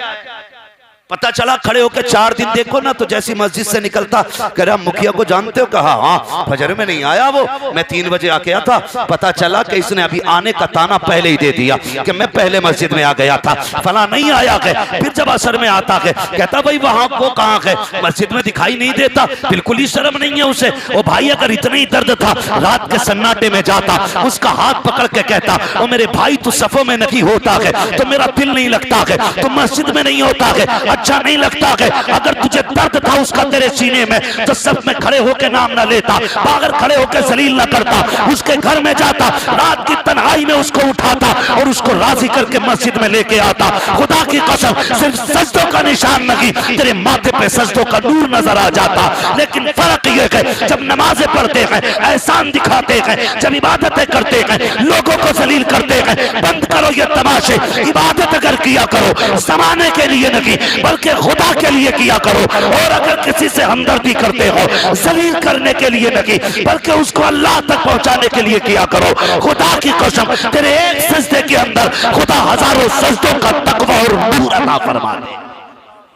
पता चला खड़े होकर 4 दिन देखो ना तो जैसी मस्जिद से निकलता कह रहा मुखिया को जानते हो? कहा हाँ, फजर में नहीं आया वो, मैं 3 बजे आके था। पता चला कि इसने अभी आने का ताना पहले ही दे दिया कि मैं पहले मस्जिद में आ गया था, फला नहीं आया है। फिर जब असर में आता है कहता भाई वहां वो कहाँ है, मस्जिद में दिखाई नहीं देता, बिल्कुल ही शर्म नहीं है उसे। वो भाई अगर इतना ही दर्द था रात के सन्नाटे में जाता, उसका हाथ पकड़ के कहता ओ मेरे भाई तू सफों में नहीं होता है तो मेरा दिल नहीं लगता है, तो मस्जिद में नहीं होता है अच्छा नहीं लगता है। अगर तुझे दर्द था उसका तेरे सीने में तो सब में खड़े होकर नाम ना लेता, बाहर खड़े होकर जलील ना करता, उसके घर में जाता, रात की तन्हाई में उसको उठाता और उसको राजी करके मस्जिद में लेके आता। खुदा की कसम सिर्फ सजदों का निशान नहीं, तेरे माथे पे सजदों का नूर नजर आ जाता। लेकिन फर्क ये है जब नमाजें पढ़ते हैं, एहसान दिखाते हैं, जब इबादतें करते हैं, लोगों को जलील करते हैं, बंद करो ये तमाशे, इबादत अगर किया करो समाने के लिए नहीं बल्कि खुदा के लिए किया करो। और अगर किसी से हमदर्दी करते हो जलील करने के लिए नहीं बल्कि उसको अल्लाह तक पहुंचाने के लिए किया करो। खुदा की कसम तेरे एक सजदे के अंदर खुदा हजारों सजदों का तकवा और नूर अता फरमा दे।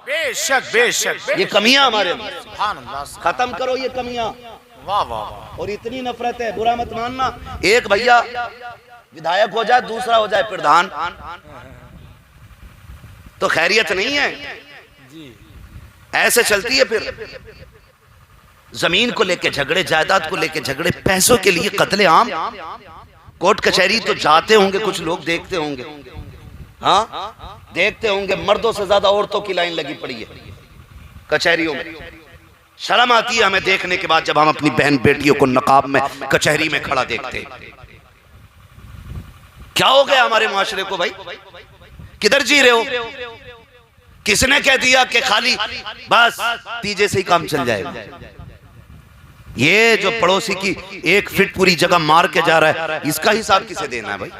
बेशक बेशक, ये कमियां हमारे अंदर, सुभान अल्लाह। खत्म करो ये कमियां। वाह वाह। और इतनी नफरत है, बुरा मत मानना, एक भैया विधायक हो जाए दूसरा हो जाए प्रधान तो खैरियत नहीं है, ऐसे चलती है। फिर जमीन को लेके झगड़े, जायदाद को लेके झगड़े, पैसों के लिए कत्ले आम, कोर्ट कचहरी तो जाते होंगे कुछ लोग, देखते होंगे हाँ, देखते होंगे मर्दों से ज्यादा औरतों की लाइन लगी पड़ी है कचहरियों में। शर्म आती है हमें देखने के बाद जब हम अपनी बहन बेटियों को नकाब में कचहरी में खड़ा देखते हैं। क्या हो गया हमारे मुआशरे को भाई? किधर जी रहे हो? किसने कह दिया कि खाली बस तीजे से ही काम चल जाएगा? ये जो पड़ोसी की 1 फीट पूरी जगह मार के जा रहा है, इसका हिसाब किसे देना है भाई?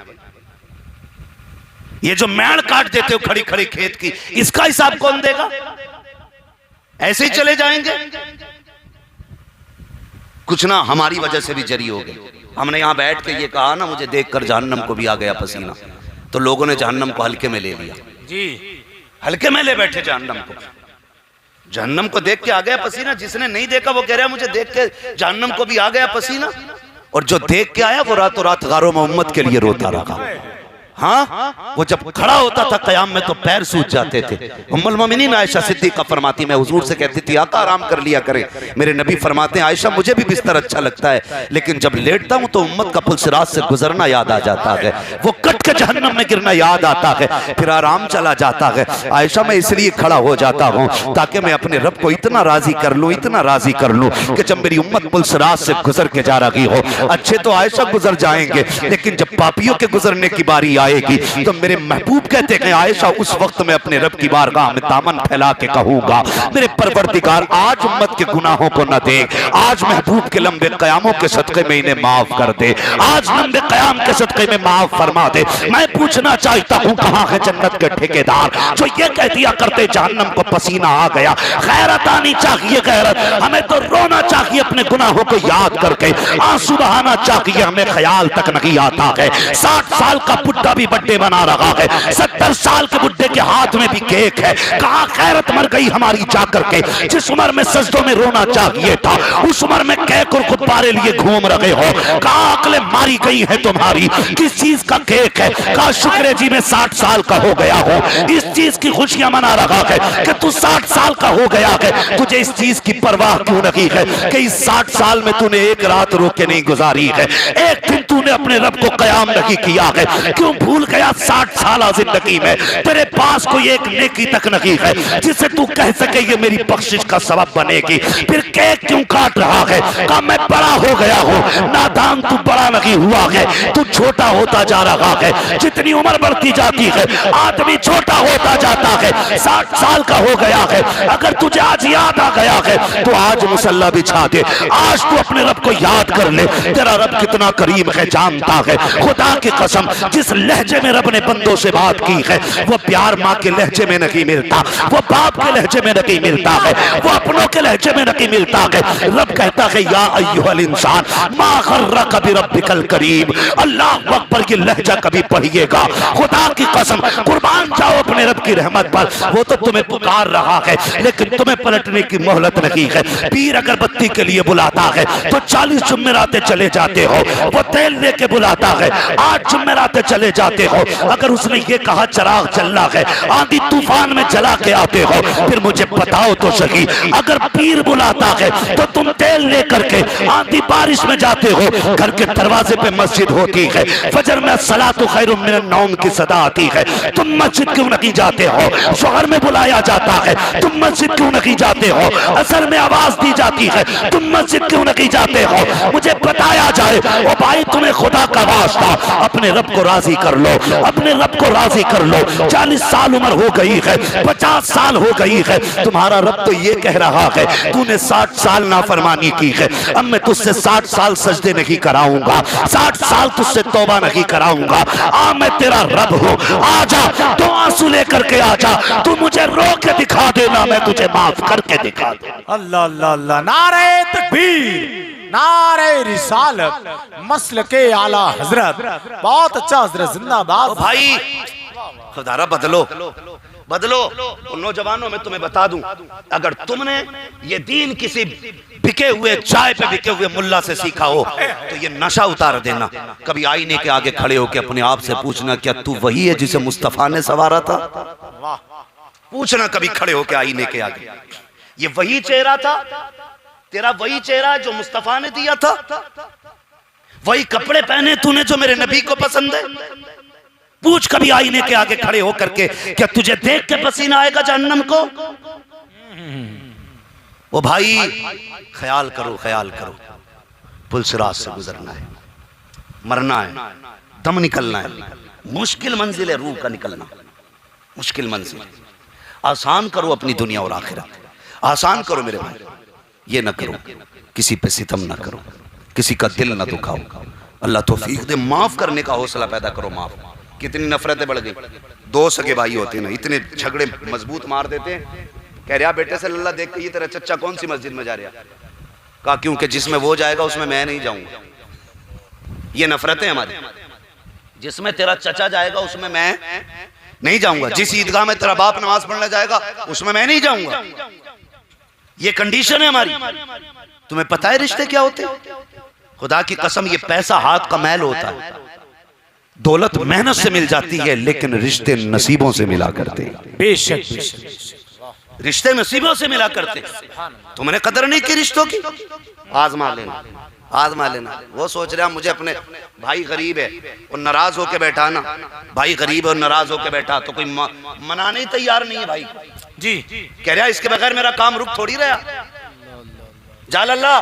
ये जो मेड़ काट देते हो खड़ी खड़ी खेत की, इसका हिसाब कौन देगा? ऐसे ही चले जाएंगे? कुछ ना हमारी वजह से भी जरी हो गए। हमने यहां बैठ के ये कहा ना, मुझे देखकर जहन्नम को भी आ गया पसीना, तो लोगों ने जहन्नम को हल्के में ले लिया जी, हल्के में ले बैठे जहन्नम को। जहन्नम को देख के आ गया पसीना। जिसने नहीं देखा वो कह रहा है मुझे देख के जहन्नम को भी आ गया पसीना, और जो देख के आया वो रातों रात गारों में उम्मत के लिए रोता रहा। हाँ, वो जब खड़ा होता था कयाम में तो पैर सूज जाते थे। उम्मुल मोमिनीन आयशा सिद्दीक़ा फरमाती, मैं हुजूर से कहती थी आका आराम कर लिया करे। मेरे नबी फरमाते हैं आयशा मुझे भी बिस्तर अच्छा लगता है, लेकिन जब लेटता हूं तो उम्मत का पुलसिरात से गुजरना याद आ जाता है, वो कट के जहन्नम में गिरना याद आता है, फिर आराम चला जाता है। आयशा मैं इसलिए खड़ा हो जाता हूँ ताकि मैं अपने रब को इतना राजी कर लूँ, इतना राजी कर लूँ कि जब मेरी उम्मत पुलसिरात से गुजर के जा रही हो, अच्छे तो आयशा गुजर जाएंगे, लेकिन जब पापियों के गुजरने की बारी आएगी तो मेरे महबूब कहते हैं आयशा उस वक्त मैं अपने रब की बारगाह में दामन फैला के कहूंगा, मेरे परवरदिगार आज उम्मत के गुनाहों को न देख, आज महबूब के लंबे कयामों के सदक़े में इन्हें माफ कर दे, आज लंबे कयाम के सदक़े में माफ फरमा दे। मैं पूछना चाहता हूं कहां है जन्नत के ठेकेदार जो ये कह दिया करते जहन्नम को पसीना आ गया? गैरत आनी चाहिए, गैरत। हमें तो रोना चाहिए अपने गुनाहों को याद करके, आंसू बहाना चाहिए, हमें ख्याल तक नहीं आता है 60 साल का बुढ़ा भी बर्थडे बना रहा है, 70 साल के बुढ़े के हाथ में भी केक है। कहां खैरत मर गई हमारी जाकर के? जिस उम्र में सजदों में रोना चाहिए था उस उम्र में केक और गुब्बारे लिए घूम रहे हो। कहां अकलें मारी गई है तुम्हारी? किस चीज का केक है? कहा शुक्र जी मैं 60 साल का हो गया हूं, इस चीज की खुशियां मना रहा है कि तू 60 साल का हो गया है। तुझे इस चीज की परवाह क्यों नहीं है कि इस 60 साल में तूने एक रात रो के नहीं गुजारी है, एक दिन तूने अपने रब को कयाम नहीं किया है? क्यों भूल गया 60 साल जिंदगी में तेरे पास कोई एक नेकी तक नहीं है जिसे तू कह सके ये मेरी बख्शिश का सबब बनेगी? फिर केक क्यों काट रहा है? कहा मैं बड़ा हो गया हूं। नादान तू बड़ा नहीं हुआ है, तू छोटा होता जा रहा है। जितनी उम्र बढ़ती जाती है आदमी छोटा होता जाता है। 60 साल का हो गया है, अगर तुझे आज याद आ गया है तो आज मुसल्ला बिछा दे, आज तू अपने रब को याद कर ले। तेरा रब कितना करीम है जानता है। खुदा की कसम जिस लहजे में रब ने बंदों से बात की है वो प्यार माँ के लहजे में नहीं मिलता, वो बाप के लहजे में नहीं मिलता है, वो अपनों के लहजे में नहीं मिलता है। रब कहता है या अय्युहल इंसान मा गर्रक बिरब्बिकल करीम। अल्लाह अकबर की लहजा कभी पढ़िएगा, खुदा की कसम कुर्बान जाओ अपने रब की रहमत पर। वो तो तुम्हें पुकार रहा है लेकिन तुम्हें पलटने की मोहलत नहीं है। पीर अगरबत्ती के लिए बुलाता है तो 40 जुम्मेरातें चले जाते हो, वो तेल लेके बुलाता है 8 जुम्मेरातें चले जाते हो। अगर उसने ये कहा चराग जलना है आंधी तूफान में जला के आते हो, फिर मुझे बताओ तो सही अगर पीर बुलाता है तो तुम तेल लेकर के आंधी बारिश में जाते हो, घर के दरवाजे पे मस्जिद होती है, फजर में सलातु खैरुम मिनन नौम की सदा आती है, तुम मस्जिद क्यों नहीं जाते हो? शोहर में बुलाया जाता है तुम मस्जिद क्यों नहीं जाते हो? असर में आवाज दी जाती है तुम मस्जिद क्यों नहीं जाते हो? मुझे बताया जाए ओ भाई तुम्हें खुदा का वास्ता अपने रब को राजी कर लो, अपने रब को राजी कर लो। 40 साल उम्र हो गई है, 50 साल हो गई है, तुम्हारा रब तो ये कह रहा है तूने 60 साल नाफरमानी की है, अब मैं तुझसे 60 साल सजदे नहीं कराऊंगा, 60 साल तुझसे तौबा नहीं कराऊंगा। आ मैं तेरा रब हूँ, आजा तो आंसू लेकर के आजा, तू मुझे रो के दिखा देना, मैं तुझे माफ करके दिखा दूं। अल्लाह अल्लाह अल्लाह, नारे तकबीर, नारे रिसालत, मसल के आला हजरत। बहुत अच्छा हजरत, जिंदाबाद भाई। खुदारा बदलो बदलो। उन नौजवानों में तुम्हें बता दूं, अगर तुमने ये दीन किसी बिके हुए चाय पे बिके हुए मुल्ला से सीखा हो तो ये नशा उतार देना। कभी आईने के आगे खड़े होकर अपने आप से पूछना क्या तू वही है जिसे मुस्तफा ने सवारा था? पूछना कभी खड़े होकर आईने के आगे, ये वही चेहरा था तेरा, वही चेहरा जो मुस्तफा ने दिया था? वही कपड़े पहने तूने जो मेरे नबी को पसंद है? पूछ कभी आईने के आगे खड़े होकर के, क्या तुझे देख के पसीना आएगा जहन्नम को? वो भाई ख्याल करो, ख्याल करो, पुलसिरात से गुजरना है, मरना है, दम निकलना है, मुश्किल मंजिल है रूह का निकलना, मुश्किल मंजिल। आसान करो अपनी दुनिया और आखिरत, आसान करो मेरे भाई, ये ना करो, किसी पे सितम ना करो, किसी का दिल ना दुखाओ, अल्लाह तौफीक दे, माफ करने का हौसला पैदा करो। माफ, कितनी नफरतें बढ़ गई। दो सगे भाई होते ना, इतने झगड़े मजबूत मार देते हैं। कह रहा बेटे से लल्ला देख के, ये तेरा चच्चा कौन सी मस्जिद में जा रहा? कहा क्योंकि जिसमें वो जाएगा उसमें मैं नहीं जाऊंगा। ये नफरतें हमारी, जिसमें तेरा चचा जाएगा उसमें मैं नहीं जाऊंगा, जिस ईदगाह में तेरा बाप नमाज पढ़ने जाएगा उसमें मैं नहीं जाऊंगा। ये कंडीशन है हमारी। तुम्हें पता है रिश्ते क्या होते हैं? खुदा की कसम, ये पैसा हाथ का मैल होता है, दौलत मेहनत से मिल जाती है, लेकिन रिश्ते नसीबों से मिला करते हैं। बेशक रिश्ते नसीबों से मिला करते। तुमने कदर नहीं की रिश्तों की, आजमा लेना, आजमा लेना। वो सोच रहा मुझे अपने भाई गरीब है और नाराज होके बैठा ना, भाई गरीब है और नाराज होके बैठा तो कोई मनाने ही तैयार नहीं है भाई जी। कह रहा इसके बगैर मेरा काम रुक थोड़ी रहा। जा लल्ला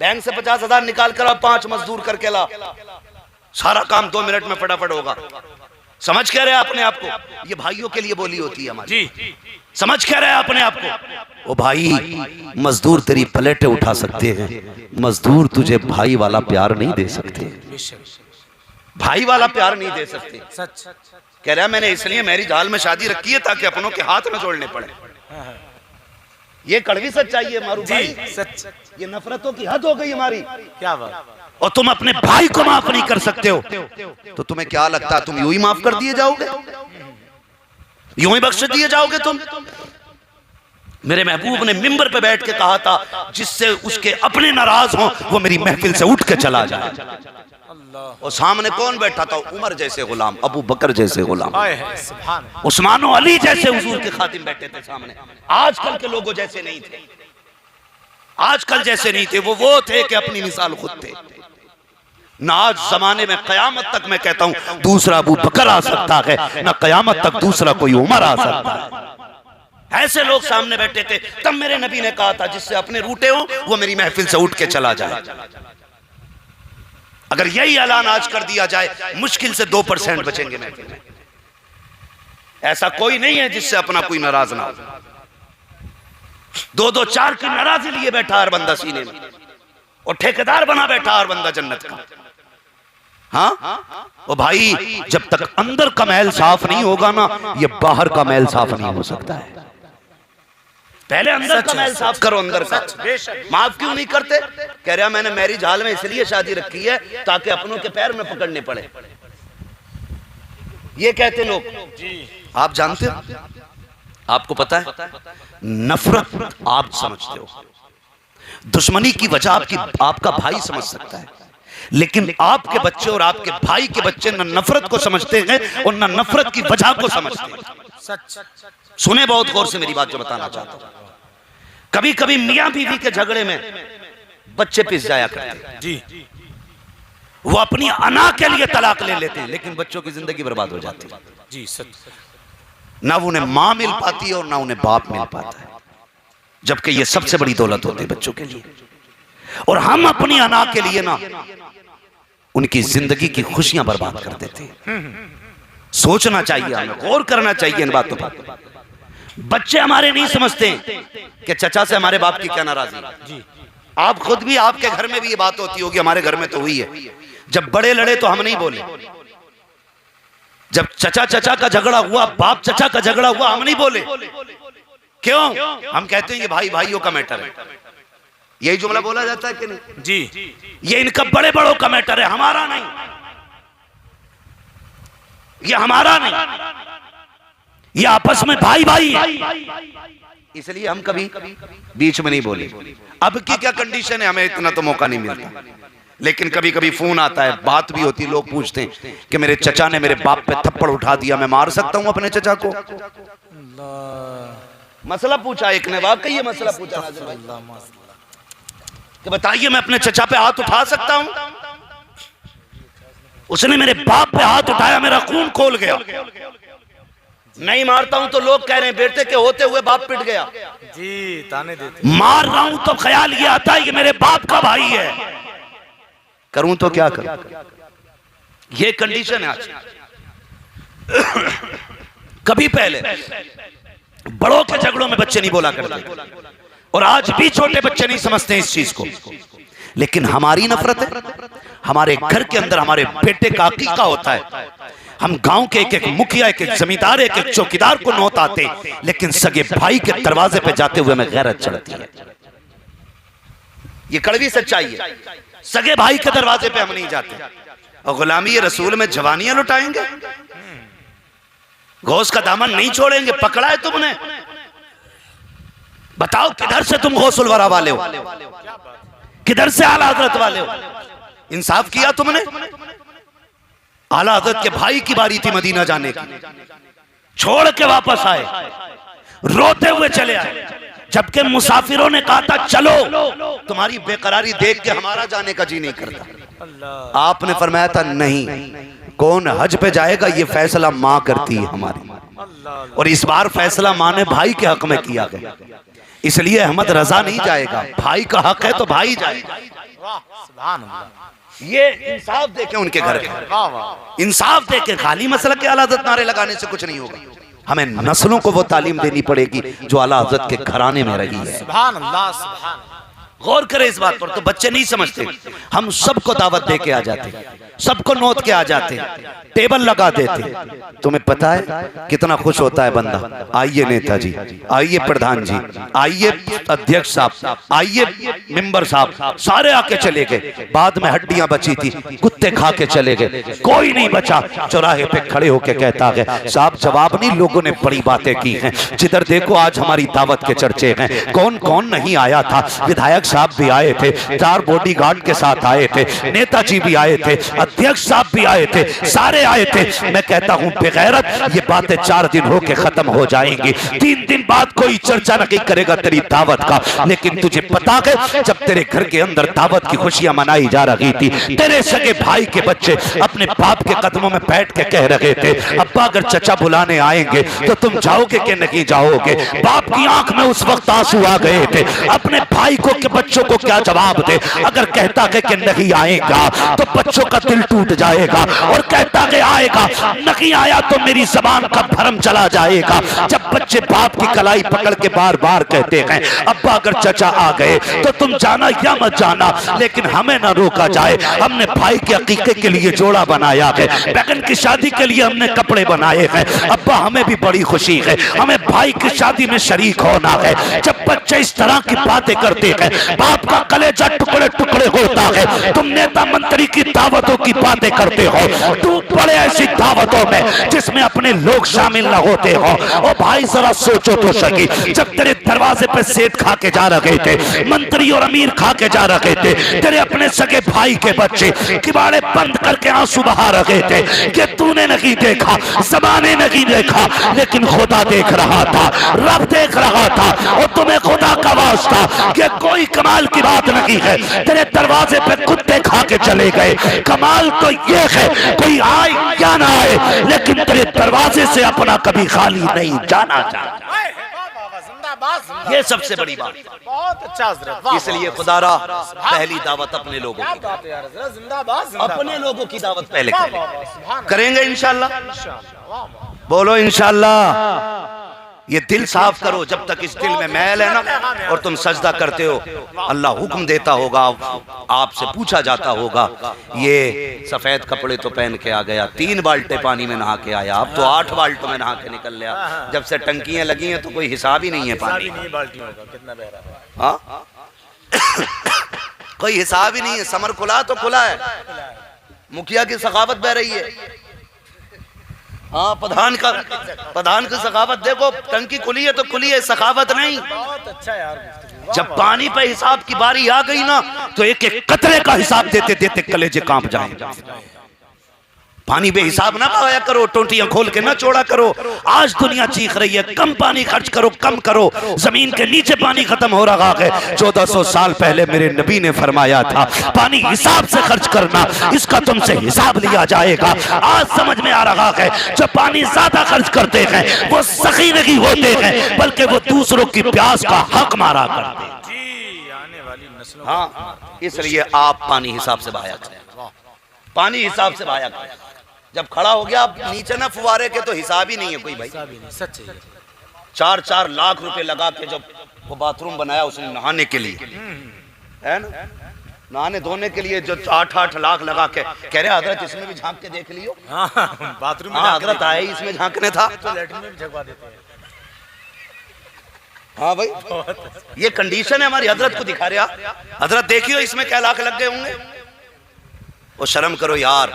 बैंक से 50,000 निकाल कर 5 मजदूर करके ला, सारा काम 2 मिनट में फटाफट होगा। समझ कह रहे हैं अपने आप को? ये भाइयों के लिए बोली होती है हमारी जी। समझ कह रहे हैं अपने आप को? ओ भाई, मजदूर तेरी प्लेटें उठा सकते हैं, मजदूर तुझे भाई वाला प्यार नहीं दे सकते, भाई वाला प्यार नहीं दे सकते। सच कह रहा मैंने इसलिए मैरिज हॉल में शादी रखी है ताकि अपनों के हाथ में जोड़ने पड़े। ये कड़वी सच्चाई है मारू भाई, सच। ये नफरतों की हद हो गई हमारी। क्या बात। और तुम अपने भाई को माफ नहीं कर सकते हो तो तुम्हें क्या लगता है तुम यूं ही माफ कर दिए जाओगे, यूं ही बख्श दिए जाओगे तुम? मेरे महबूब ने मिंबर पे बैठ के कहा था, जिससे उसके अपने नाराज हों वो मेरी महफिल से उठ के चला जाए। और सामने कौन बैठा था? उमर जैसे गुलाम, अबू बकर जैसे गुलाम, उस्मान और अली जैसे हुजूर के खातिम बैठे थे सामने। आजकल के लोगों जैसे नहीं थे, आजकल जैसे नहीं थे। वो थे कि अपनी मिसाल खुद थे। ना आज जमाने में कयामत तक मैं कहता हूं दूसरा अबू बकर आ सकता है, ना कयामत तक दूसरा कोई उमर आ सकता है। ऐसे लोग सामने बैठे थे। तब मेरे नबी ने कहा था, जिससे अपने रूठे हो वो मेरी महफिल से उठ के चला जाए। अगर यही ऐलान आज कर दिया जाए, मुश्किल से 2% बचेंगे महफिल में। ऐसा कोई नहीं है जिससे अपना कोई नाराज ना हो। 2-2, 4 की नाराजी लिए बैठा हर बंदा सीने में, और ठेकेदार बना बैठा हर बंदा जन्नत का। हाँ ओ भाई, जब तक अंदर का महल साफ नहीं होगा ना, ये बाहर का महल साफ नहीं हो सकता है। पहले अंदर का महल साफ करो, अंदर का। माफ क्यों नहीं करते? कह रहा मैंने मैरिज हॉल में इसलिए शादी रखी है ताकि अपनों के पैर में पकड़ने पड़े। ये कहते लोग। आप जानते हो, आपको पता है, नफरत आप समझते हो, दुश्मनी की वजह आपका भाई समझ सकता है, लेकिन आपके बच्चे और आपके भाई के बच्चे न नफरत को समझते हैं और न नफरत की वजह को समझते हैं। सुने बहुत गौर से मेरी बात जो बताना चाहता हूं। कभी कभी मियां बीवी के झगड़े में बच्चे पिस जाया करते जी। वो अपनी अना के लिए तलाक ले लेते हैं, लेकिन बच्चों की जिंदगी बर्बाद हो जाती है जी। सच। ना उन्हें मां मिल पाती है और ना उन्हें बाप मिल पाता है, जबकि ये सबसे बड़ी दौलत होती है बच्चों के लिए। और हम अपनी अना के लिए ना उनकी जिंदगी की खुशियां बर्बाद कर देते हैं। सोचना चाहिए, हमें गौर करना चाहिए इन बातों पर। बच्चे हमारे नहीं समझते कि चचा से हमारे बाप की क्या नाराजगी जी। आप खुद भी, आपके घर में भी ये बात होती होगी, हमारे घर में तो हुई है। जब बड़े लड़े तो हम नहीं बोले, जब चचा का झगड़ा हुआ, बाप चचा का झगड़ा हुआ, हम नहीं बोले। क्यों? हम कहते हैं ये भाई भाइयों का मैटर है। यही जुमला बोला जाता है कि नहीं जी? ये इनका बड़े बड़ों का मैटर है, हमारा नहीं। ये हमारा नहीं, ये आपस में भाई भाई है। इसलिए हम कभी बीच में नहीं बोले। अब की क्या कंडीशन है, हमें इतना तो मौका नहीं मिलता, लेकिन कभी कभी फोन आता है, बात भी होती है, लोग पूछते हैं कि मेरे चचा ने मेरे बाप पे थप्पड़ उठा दिया, मैं मार सकता हूं अपने चचा को? मसला पूछा एक ने, वाकई ये मसला पूछा कि बताइए मैं अपने चचा पे हाथ उठा सकता हूं? उसने मेरे बाप पे हाथ उठाया, मेरा खून खोल गया। नहीं मारता हूं तो लोग कह रहे हैं बेटे के होते हुए बाप पिट गया। जी ताने देते। मार रहा हूं तो ख्याल ये आता है कि मेरे बाप का भाई है। करूं तो क्या करूं, ये कंडीशन है आज। कभी पहले बड़ों के झगड़ों में बच्चे नहीं बोला करते, और आज भी छोटे बच्चे नहीं समझते इस चीज को। लेकिन हमारी नफरत है, हमारे घर के अंदर हमारे बेटे का अकीका होता है। हम गांव के एक एक मुखिया, एक एक जमींदार, एक एक चौकीदार को नौत आते, लेकिन सगे भाई के दरवाजे पे जाते हुए हमें गैरत चढ़ती है। ये कड़वी सच्चाई है। सगे भाई के दरवाजे पे हम नहीं जाते, और गुलामी रसूल में जवानियां लुटाएंगे, गौस का दामन नहीं छोड़ेंगे। पकड़ा है तुमने, बताओ किधर से तुम गौसुल वरा वाले हो, किधर से आला हजरत वाले हो? इंसाफ किया तुमने? आला हजरत के भाई की बारी थी मदीना जाने की, छोड़ के वापस आए, रोते हुए चले आए, जबकि मुसाफिरों ने कहा था चलो। तुम्हारी बेकरारी देख के हमारा जाने का जी नहीं करता। आपने फरमाया था नहीं, कौन हज पे जाएगा ये फैसला मां करती है हमारी, और इस बार फैसला मां ने भाई के हक में किया गया, इसलिए अहमद रजा नहीं जाएगा। भाई का हक है तो भाई जाएगा। सुभान अल्लाह। ये इंसाफ देके उनके घर के, इंसाफ देके, खाली मसला के आला हज़रत नारे लगाने से कुछ नहीं होगा। हमें नस्लों को वो तालीम देनी पड़ेगी जो आला हज़रत के घराने में रही है। सुभान अल्लाह, सुभान। गौर करें इस बात पर। तो बच्चे नहीं समझते, हम सबको दावत दे के आ जाते, सबको नोट के आ जाते, टेबल लगा देते। तुम्हें पता है कितना खुश होता है बंदा, आइए नेताजी, आइए प्रधान जी, आइए अध्यक्ष साहब, आइए मेंबर साहब, सारे आके चले गए। बाद में हड्डियां बची थी, कुत्ते खा के चले गए, कोई नहीं बचा। चौराहे पे खड़े होके कहता है साहब जवाब नहीं, लोगों ने बड़ी बातें की हैं, जिधर देखो आज हमारी दावत के चर्चे हैं। कौन कौन नहीं आया था? विधायक साहब भी आए थे, 4 बॉडीगार्ड के साथ आए थे, नेताजी भी आए थे, अध्यक्ष साहब भी आए थे, सारे आए थे। मैं कहता हूं बेगैरत, ये बातें 4 दिन होके खत्म हो जाएंगी, 3 दिन बाद कोई चर्चा नहीं करेगा तेरी दावत का। लेकिन तुझे पता है जब तेरे घर के अंदर दावत की खुशियां मनाई जा रही थी, तेरे सगे भाई के बच्चे अपने बाप के कदमों में बैठ के कह रहे थे अब्बा अगर चचा बुलाने आएंगे तो तुम जाओगे कि नहीं जाओगे? बाप की आंख में उस वक्त आंसू आ गए थे। अपने भाई को के बच्चों को क्या जवाब दे? अगर कहता है कि नहीं आएगा तो बच्चों का दिल टूट जाएगा, और कहता है आएगा, नहीं आया तो मेरी जबान का भरम चला जाएगा। जब बच्चे बाप की कलाई पकड़ के बार बार कहते हैं अब्बा अगर चचा आ गए तो तुम जाना या मत जाना, लेकिन हमें ना रोका जाए। हमने भाई के अकीके के लिए जोड़ा बनाया है, बहन की शादी के लिए हमने कपड़े बनाए हैं। अब्बा हमें भी बड़ी खुशी है, हमें भाई की शादी में शरीक होना है। जब बच्चे इस तरह की बातें करते हैं, बाप का कलेजा टुकड़े टुकड़े होता है। तुम नेता मंत्री की दावतों की बातें करते हो, तुम बड़े ऐसी दावतों में जिसमें अपने लोग शामिल न होते हो। और भाई जरा सोचो तो सही, जब तेरे दरवाजे पे सेठ खा के जा रहे थे, मंत्री और अमीर खा के जा रहे थे, तेरे अपने सगे भाई के बच्चे किबाड़े बंद करके आंसू बहा रहे थे कि तूने नहीं देखा, ज़माने नहीं देखा, लेकिन खुदा देख रहा था, रब देख रहा था। और तुम्हें खुदा का वास्ता कि कोई कमाल की बात नहीं है, तेरे दरवाजे पे कुत्ते खा के चले गए। कमाल तो ये है कोई आए या ना आए, लेकिन तेरे दरवाजे से अपना कभी खाली नहीं जाना चाहता। ये सबसे बड़ी बात। बहुत अच्छा हज़रत। इसलिए खुदारा पहली दावत अपने लोगों की, अपने लोगों की दावत पहले करेंगे इंशाल्लाह। बोलो इंशाल्लाह। ये दिल साफ करो, जब तक इस दिल में मैल है ना, और तुम सजदा करते हो, अल्लाह हुक्म देता होगा, आपसे पूछा जाता होगा, ये सफेद कपड़े तो पहन के आ गया, 3 बाल्टे पानी में नहा के आया, अब तो 8 बाल्टों में नहा के निकल गया। जब से टंकियां लगी हैं तो कोई हिसाब ही नहीं है पानी, हाँ कोई हिसाब ही नहीं है। समर खुला तो खुला है, मुखिया की सखावत बह रही है, हाँ प्रधान की सखावत देखो, टंकी खुली है तो खुली है, सखावत नहीं। बहुत अच्छा यार। जब पानी पे हिसाब की बारी आ गई ना, तो एक एक कतरे का हिसाब देते देते कलेजे कांप जाएंगे। पानी बेहिसाब ना बहाया करो, टोंटियां खोल के ना छोड़ा करो। आज दुनिया चीख रही है कम पानी खर्च करो, कम करो। जमीन के नीचे पानी खत्म हो रहा है। 1400 साल पहले मेरे नबी ने फरमाया था पानी हिसाब से खर्च करना, इसका तुमसे हिसाब लिया जाएगा। आज समझ में आ रहा है जो पानी ज्यादा खर्च करते हैं वो सखी नहीं होते हैं, बल्कि वो दूसरों की प्यास का हक मारा करते हैं। हाँ, इसलिए आप पानी हिसाब से बहाया करें, पानी हिसाब से बहाया करें। जब खड़ा हो गया आप नीचे ना फुवारे के तो हिसाब ही नहीं है कोई भाई। सच है। 4-4 लाख रुपए लगा के जब वो बाथरूम बनाया उसने नहाने के लिए, है ना, नहाने धोने के लिए जो 8-8 लाख लगा के, कह रहे हजरत इसमें भी झांक के देख लियो। बाथरूम में हजरत आए इसमें झांकने था तो लैट्रिन में भी झकवा देते हैं। हाँ भाई, ये कंडीशन है हमारी। हजरत को दिखा रहे आप, हजरत देखियो इसमें क्या लाख लग गए होंगे। वो शर्म करो यार,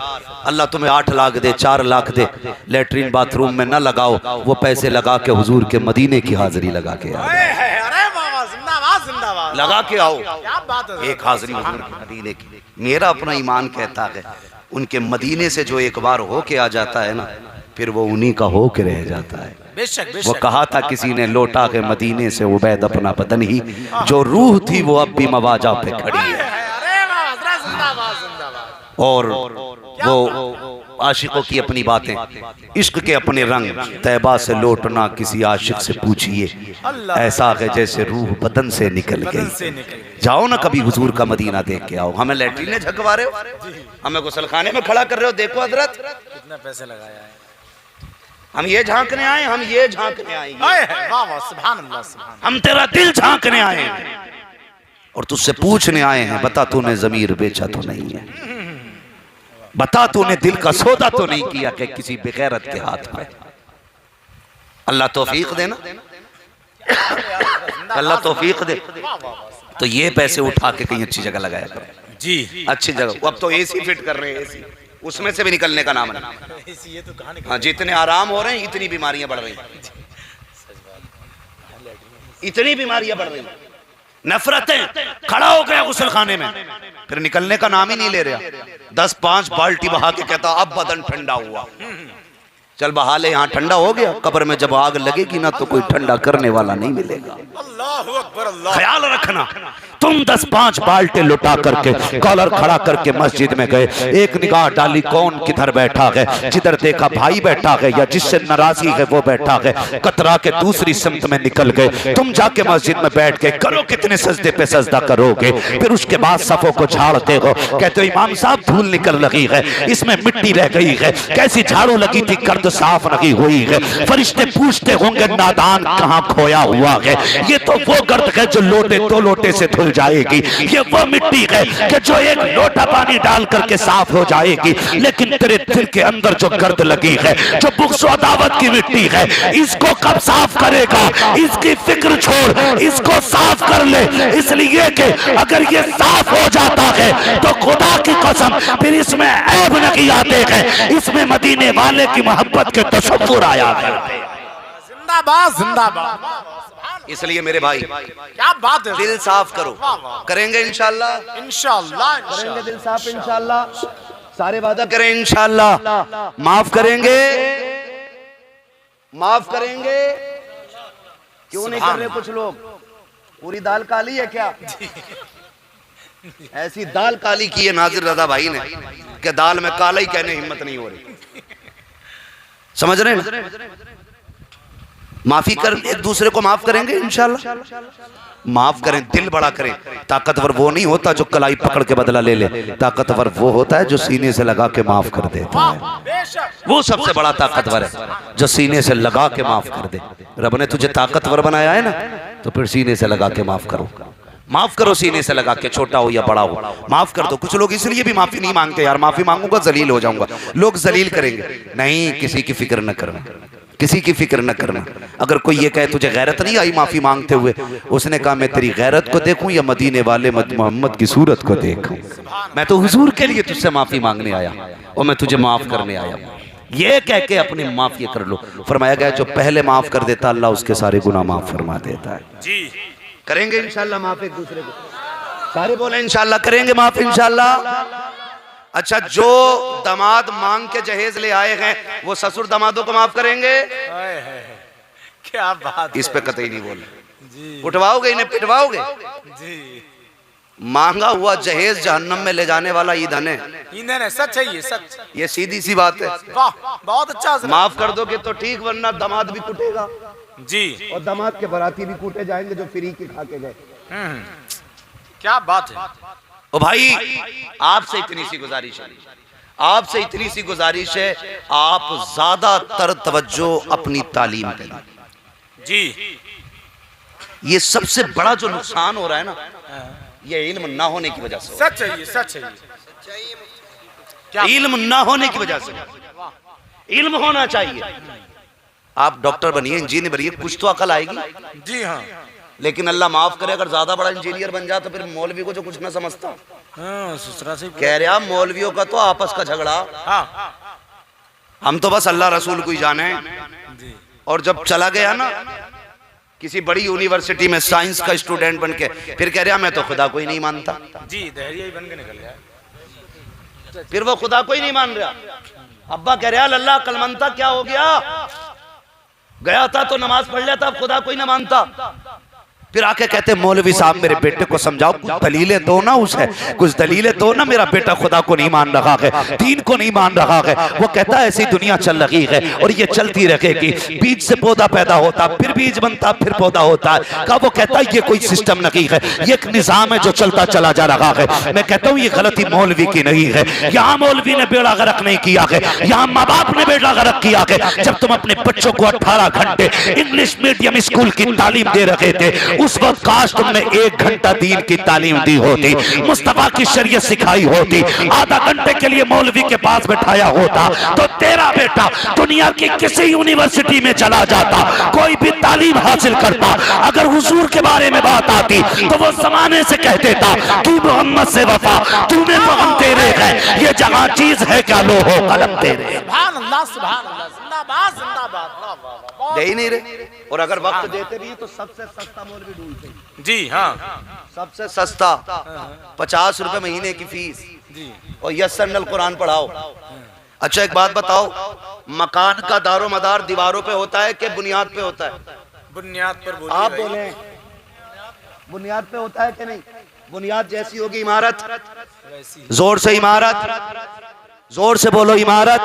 अल्लाह तुम्हें 8 लाख दे, 4 लाख दे, लेटरिन बाथरूम में न लगाओ, वो पैसे लगा के हुजूर के मदीने की हाजिरी लगा के आओ। अरे बाबा जिंदाबाद जिंदाबाद, लगा के आओ। क्या बात है। एक हाजिरी हुजूर के मदीने की। मेरा अपना ईमान कहता है उनके मदीने से जो एक बार हो के आ जाता है ना, फिर वो उन्हीं का हो के रह जाता है। बेशक बेशक। वो कहा था किसी ने, लौटा के मदीने से उबैद अपना बदन ही, जो रूह थी वो अब भी मवाजा पे खड़ी है। और वो आशिकों की अपनी बातें, इश्क के अपने रंग, तैबा से लौटना किसी आशिक से पूछिए, ऐसा है जैसे रूह बदन से निकल गई। जाओ ना कभी हुजूर का मदीना देख के आओ। हमें लैट्रिन में झकवा रहे हो, हमें गुसलखाने में खड़ा कर रहे हो। देखो हजरत कितना पैसे लगाया है। हम ये झांकने आए, हम ये झांकने आए, वाह वाह सुभान अल्लाह सुभान। हम तेरा दिल झांकने आए हैं और तुझसे पूछने आए हैं, बता तूने ज़मीर बेचा तो नहीं है, बता तूने दिल का सौदा तो नहीं किया कि किसी बेगैरत के हाथ में। अल्लाह तौफीक देना, अल्लाह तौफीक दे। तो ये पैसे उठा के कहीं अच्छी जगह लगाया करो जी, अच्छी जगह। अब तो एसी फिट कर रहे हैं, एसी उसमें से भी निकलने का नाम नहीं। हाँ, जितने आराम हो रहे हैं इतनी बीमारियां बढ़ रही हैं, इतनी बीमारियां बढ़ रही हैं। नफरतें, खड़ा हो गया गुसलखाने में, फिर निकलने का नाम ही नहीं ले रहा। 10-5 बाल्टी बहा के कहता अब बदन ठंडा हुआ, चल बहा ले, यहाँ ठंडा हो गया। कब्र में जब आग लगेगी ना तो कोई ठंडा करने वाला नहीं मिलेगा। अल्लाहु अकबर अल्लाह। ख्याल रखना, तुम 10-5 बाल्टे लुटा करके कॉलर खड़ा करके मस्जिद में गए, एक निगाह डाली कौन किधर बैठा है, जिधर देखा भाई बैठा है या जिससे नाराजगी है वो बैठा है, कतरा के दूसरी सिमत में निकल गए। तुम जाके मस्जिद में बैठ गए, करो कितने सजदे पे सजदा करोगे, फिर उसके बाद सफों को झाड़ते हो, कहते हो इमाम साहब धूल निकल रही है, इसमें मिट्टी रह गई है, कैसी झाड़ू लगी थी, गर्द साफ नहीं हुई है। फरिश्ते पूछते होंगे नादान कहाँ खोया हुआ है। ये तो वो गर्द है जो लोटे 2 लोटे से धुल जाएगी, ये वो मिट्टी है कि जो एक लोटा पानी डाल करके साफ हो जाएगी। लेकिन तेरे दिल के अंदर जो गर्द लगी है, जो बुग़्ज़ व अदावत की मिट्टी है, इसको कब साफ करेगा? इसकी फिक्र छोड़, इसको साफ कर ले। इसलिए कि अगर ये साफ हो जाता है तो खुदा की कसम फिर इसमें ऐब नहीं आते हैं, इसमें मदीने वाले की मोहब्बत के तसव्वुर आया करते। जिंदाबाद जिंदाबाद। इसलिए मेरे भाई क्या बात है। दिल साफ करो, करेंगे इंशाल्लाह, इंशाल्लाह करेंगे दिल साफ इंशाल्लाह, सारे वादा करें इंशाल्लाह। माफ करेंगे, माफ करेंगे। क्यों नहीं कर रहे कुछ लोग? पूरी दाल काली है क्या? ऐसी दाल काली की है नाजिर रजा भाई ने कि दाल में काला ही कहने हिम्मत नहीं हो रही। समझ रहे हैं? माफी कर, एक दूसरे को माफ करेंगे इंशाल्लाह। माफ करें, दिल बड़ा करें। ताकतवर वो नहीं होता जो कलाई पकड़ के बदला ले ले, ताकतवर वो होता है जो सीने से लगा के माफ कर देता है। वो सबसे बड़ा ताकतवर है जो सीने से लगा के माफ कर दे। रब ने तुझे ताकतवर बनाया है ना, तो फिर सीने से लगा के माफ करो। माफ करो सीने से लगा के, छोटा हो या बड़ा हो, माफ कर दो। कुछ लोग इसलिए भी माफी नहीं मांगते, यार माफी मांगूंगा जलील हो जाऊंगा, लोग जलील करेंगे। नहीं, किसी की फिक्र न करना, किसी की फिक्र न करना। अगर कोई ये कहे तुझे गैरत नहीं आई माफी मांगते हुए, उसने कहा मैं तेरी गैरत को देखूं या मदीने वाले मोहम्मद की सूरत को देखूं? मैं तो हुजूर के लिए तुझसे माफी मांगने आया और मैं तुझे माफ करने आया। ये कह के अपनी माफी कर लो। फरमाया गया जो पहले माफ कर देता अल्लाह उसके सारे गुनाह माफ फरमा देता है। जी करेंगे इंशाल्लाह माफ एक दूसरे को। सारे बोले इंशाल्लाह करेंगे माफ इंशाल्लाह। अच्छा, जो दामाद मांग के जहेज ले आए हैं वो ससुर दामादों को माफ करेंगे? क्या बात इस पे कतई नहीं बोले। जी उठवाओगे इन्हें, पिटवाओगे? जी। मांगा हुआ जहेज जहन्नम में ले जाने वाला ईंधन है। ईंधन है, सच है ये, सच। ये सीधी सी बात है। वाह, बहुत अच्छा हजरत। माफ कर दोगे तो ठीक, वरना दामाद भी कूटेगा जी। और दामाद के बाराती भी कूटे जाएंगे जो फ्री के खा के गए। क्या बात है। ओ भाई, आपसे इतनी सी गुजारिश है, आपसे इतनी सी गुजारिश है, आप ज्यादातर तवज्जो अपनी तालीम करें जी। ये सबसे बड़ा जो नुकसान हो रहा है ना, ये इल्म ना होने की वजह से। सच है ये, सच है ये। इल्म ना होने की वजह से। इल्म होना चाहिए। आप डॉक्टर बनिए, इंजीनियर बनिए, कुछ तो अकल आएगी। जी हाँ। लेकिन अल्लाह माफ करे, अगर ज्यादा बड़ा इंजीनियर बन जाए तो फिर मौलवी को जो कुछ ना समझता। ससुरा से कह रहा मौलवियों का तो आपस का झगड़ा, हाँ। हम तो बस अल्लाह रसूल को ही जाने। और जब चला गया ना किसी बड़ी यूनिवर्सिटी में साइंस का स्टूडेंट बन के, फिर कह रहा मैं तो खुदा को ही नहीं मानता। जी, दहरिया ही बन के निकल गया। फिर वो खुदा को ही नहीं मान रहा। अब्बा कह रहा अल्लाह कलमंता क्या हो गया, गया था तो नमाज पढ़ लिया था, अब खुदा को ही ना मानता। फिर आके कहते मौलवी साहब मेरे बेटे को समझाओ, कुछ दलीलें दो ना, उसे कुछ दलीलें दो ना, मेरा बेटा खुदा को नहीं मान रहा है, दीन को नहीं मान रहा है। वो कहता है ऐसी दुनिया चल रही है और ये चलती रहेगी। बीज से पौधा पैदा होता, फिर बीज बनता, फिर पौधा होता है। का वो कहता है ये कोई सिस्टम नहीं है, ये एक निजाम है जो चलता चला जा रहा है। मैं कहता हूँ ये गलती मौलवी की नहीं है। यहाँ मौलवी ने बेड़ा गर्क नहीं किया है, यहाँ माँ बाप ने बेड़ा गर्क किया है। जब तुम अपने बच्चों को 18 घंटे इंग्लिश मीडियम स्कूल की तालीम दे रहे थे, उस वक्त काश तुमने 1 घंटा दीन की तालीम दी होती, मुस्तफा की शरीयत सिखाई होती, आधा घंटे के लिए मौलवी के पास बैठाया होता, तो तेरा बेटा दुनिया की किसी यूनिवर्सिटी में चला जाता, कोई भी तालीम हासिल करता। अगर हुजूर के बारे में बात आती तो वो जमाने से कह देता तू मोहम्मद से वफा, तूने तो हम तेरे है, ये जगह चीज है क्या लो हो कलम तेरे। सुभान अल्लाह, सुभान अल्लाह, जिंदाबाद जिंदाबाद। वाह वाह वाह। दे ही नहीं रहे। और अगर वक्त देते भी तो सबसे सस्ता मौलवी ढूंढते। जी हाँ, सबसे सस्ता 50 रुपए महीने की फीस जी। और यस्सरनल कुरान पढ़ाओ। अच्छा एक बात बताओ, मकान का दारो मदार दीवारों पे होता है कि बुनियाद पे होता है? बुनियाद पर बोलिए आप भाई। बोले बुनियाद पे होता है कि नहीं? बुनियाद जैसी होगी इमारत, जोर से इमारत, जोर से बोलो इमारत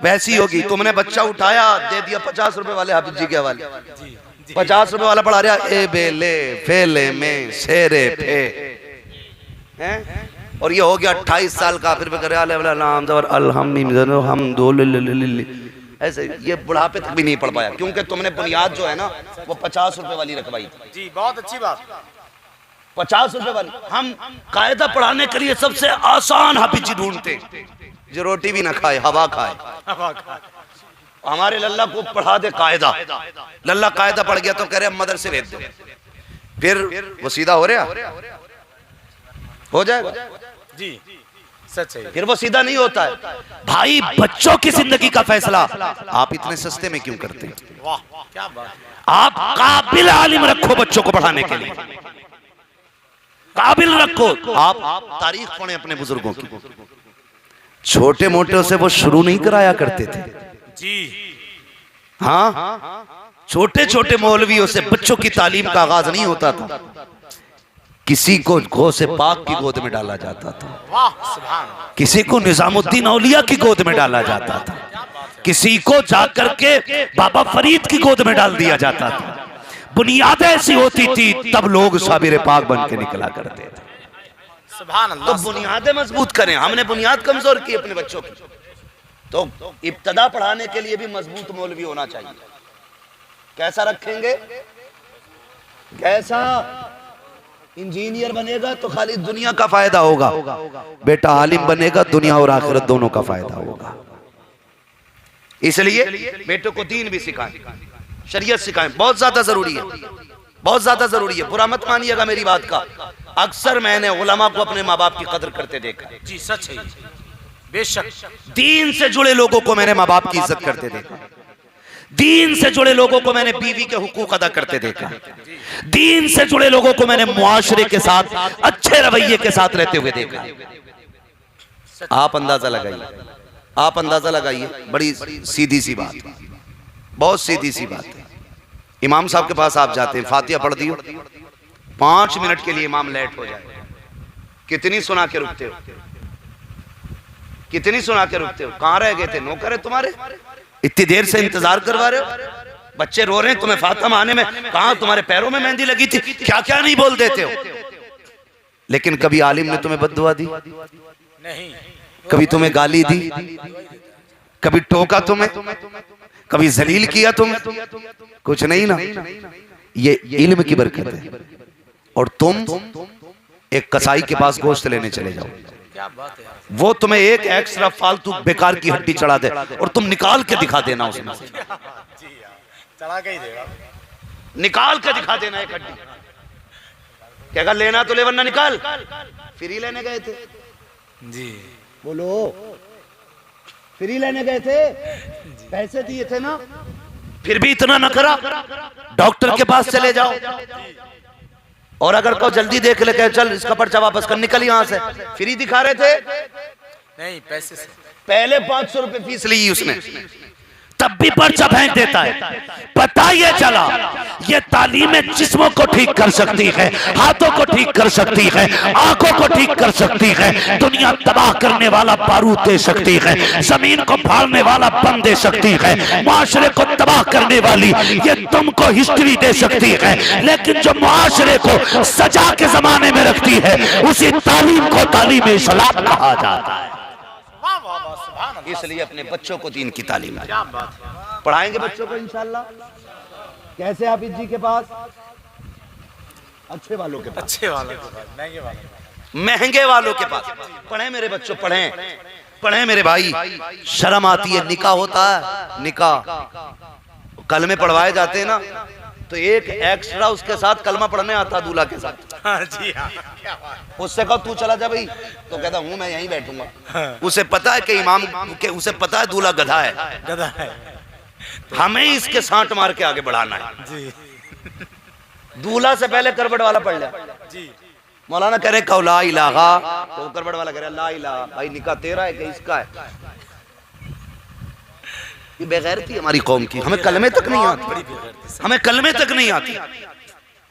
वैसी होगी। तुमने बच्चा उठाया, दे दिया 50 रुपए वाले हाफिज जी के हवाले, 50 रुपए वाला पढ़ा रहा ए बेले फेले में शेरे फे हैं, और ये हो गया 28 साल का, फिर ऐसे ये बुढ़ापे तक भी नहीं पढ़ पाया, क्योंकि तुमने बुनियाद जो है ना वो 50 रुपए वाली रखवाई थी। जी, बहुत अच्छी बात। 50 रुपए वाली। हम कायदा पढ़ाने के लिए सबसे आसान हाफिज जी ढूंढते जो रोटी भी ना खाए, हवा खाए। हमारे लल्ला को पढ़ा दे कायदा, लल्ला कायदा पढ़ गया तो कह रहे मदरसे भेज दो, फिर वो सीधा हो रहा हो जाएगा जी, सच है। फिर वो सीधा नहीं होता है। भाई बच्चों की जिंदगी का फैसला आप इतने सस्ते में क्यों करते हैं? वाह, क्या बात। आप काबिल आलिम रखो बच्चों को पढ़ाने के लिए, काबिल रखो। आप तारीख पढ़े अपने बुजुर्गों की, छोटे मोटे से वो शुरू नहीं कराया करते थे जी। हाँ, छोटे छोटे मौलवियों से बच्चों की तालीम का आगाज नहीं होता था। किसी को गौ से पाक की गोद में डाला जाता था, वाह, सुभान। किसी को निजामुद्दीन औलिया की गोद में डाला जाता था, किसी को जाकर के बाबा फरीद की गोद में डाल दिया जाता था। बुनियाद ऐसी होती थी तब लोग साबिर पाक बन के निकला करते थे। सुभान तो अल्लाह। बुनियादें मजबूत करें। हमने बुनियाद कमजोर की अपने बच्चों की, तो इब्तदा पढ़ाने के लिए भी मजबूत मौलवी होना चाहिए। कैसा रखेंगे? कैसा? इंजीनियर बनेगा तो खाली दुनिया का फायदा होगा, बेटा आलिम बनेगा दुनिया और आखिरत दोनों का फायदा होगा। इसलिए बेटे को दीन भी सिखाएं, शरीयत सिखाएं, बहुत ज्यादा जरूरी है, बहुत ज्यादा जरूरी है। बुरा मत मानिएगा मेरी बात का। अक्सर मैंने उलमा को अपने माँ बाप की कदर करते देखा है। जी, सच है, बेशक। दीन से जुड़े लोगों को मैंने माँ बाप की इज्जत करते देखा, दीन से जुड़े लोगों को मैंने बीवी के हुकूक अदा करते देखा, दीन से जुड़े लोगों को मैंने मुआशरे के साथ अच्छे रवैये के साथ रहते हुए देखा। आप अंदाजा लगाइए, आप अंदाजा लगाइए, बड़ी सीधी सी बात, बहुत सीधी सी बात है। इमाम साहब के पास आप जाते हैं, फातिहा पढ़ दी हो, 5 मिनट के लिए इमाम लेट हो जाए, कितनी सुना के रुकते हो, कितनी सुना के रुकते हो? कहां रह गए थे नौकर है तुम्हारे, इतनी देर से इंतजार करवा रहे हो, बच्चे रो रहे हैं तुम्हें फातिहा आने में, कहां तुम्हारे पैरों में मेहंदी लगी थी, क्या क्या नहीं बोल देते हो। लेकिन कभी आलिम ने तुम्हें बद्दुआ दी नहीं, कभी तुम्हें गाली दी, कभी टोका तुम्हें, कभी जलील किया तुम्हें, कुछ नहीं ना। ये इल्म की बरकत है। और तुम एक कसाई के पास गोश्त लेने चले जाओ, क्या बात है यार। वो तुम्हें एक एक्स्ट्रा फालतू बेकार की हड्डी चढ़ा दे और तुम निकाल के दिखा देना उसमें से, जी यार, चढ़ा के ही देगा, निकाल के दिखा देना एक हड्डी। क्या अगर लेना तो ले वरना निकाल। फ्री लेने गए थे जी, बोलो, फ्री लेने गए थे, पैसे दिए थे ना, फिर भी इतना न करा। डॉक्टर के पास चले जाओ और अगर को जल्दी देख ले, कहे चल इसका पर्चा वापस कर, निकल यहां से। फ्री दिखा रहे थे, नहीं पैसे से, पहले 500 रुपए फीस ली उसने, तब भी पर्चा फेंक देता है। पता ये चला ये तालीम जिस्मों को ठीक कर सकती है, हाथों को ठीक कर सकती है, आंखों को ठीक कर सकती है, दुनिया तबाह करने वाला बारूद दे सकती है, जमीन को फाड़ने वाला बम दे सकती है, मुआशरे को तबाह करने वाली ये तुमको हिस्ट्री दे सकती है। लेकिन जो मुआशरे को सजा के जमाने में रखती है उसी तालीम को तालीम इस्लाम कहा जाता है। वाह वाह वाह, सुभान अल्लाह। इसलिए अपने बच्चों को दीन की तालीम क्या बात है, पढ़ाएंगे बच्चों को इंशाल्लाह। कैसे हाफिज जी के पास, अच्छे वालों के पास, अच्छे वाले के पास, महंगे वाले के पास। महंगे वालों के पास पढ़े मेरे बच्चों, पढ़ें पढ़ें मेरे भाई। शर्म आती है, निकाह होता है, निकाह कल में पढ़वाए जाते हैं ना, तो एक एक्स्ट्रा उसके साथ कलमा पढ़ने आता दूल्हा के साथ। हाँ जी हाँ, क्या बात। उससे कहो तू चला जा भाई, तो कहता हूँ मैं यहीं बैठूंगा। उसे पता है कि इमाम के, उसे पता है दूल्हा गधा है, गधा है हमें इसके सांट मार के आगे बढ़ाना है। जी दूल्हा से पहले करबट वाला पढ़ लिया जी, मौलाना कह रहे कहो ला इलाहा, तो करबट वाला कह रहा ला इलाहा। भाई निकाह तेरा है कि इसका है? ये बेगैरती हमारी कौम की, हमें कलमे तक नहीं आती, हमें कलमे तक नहीं आती।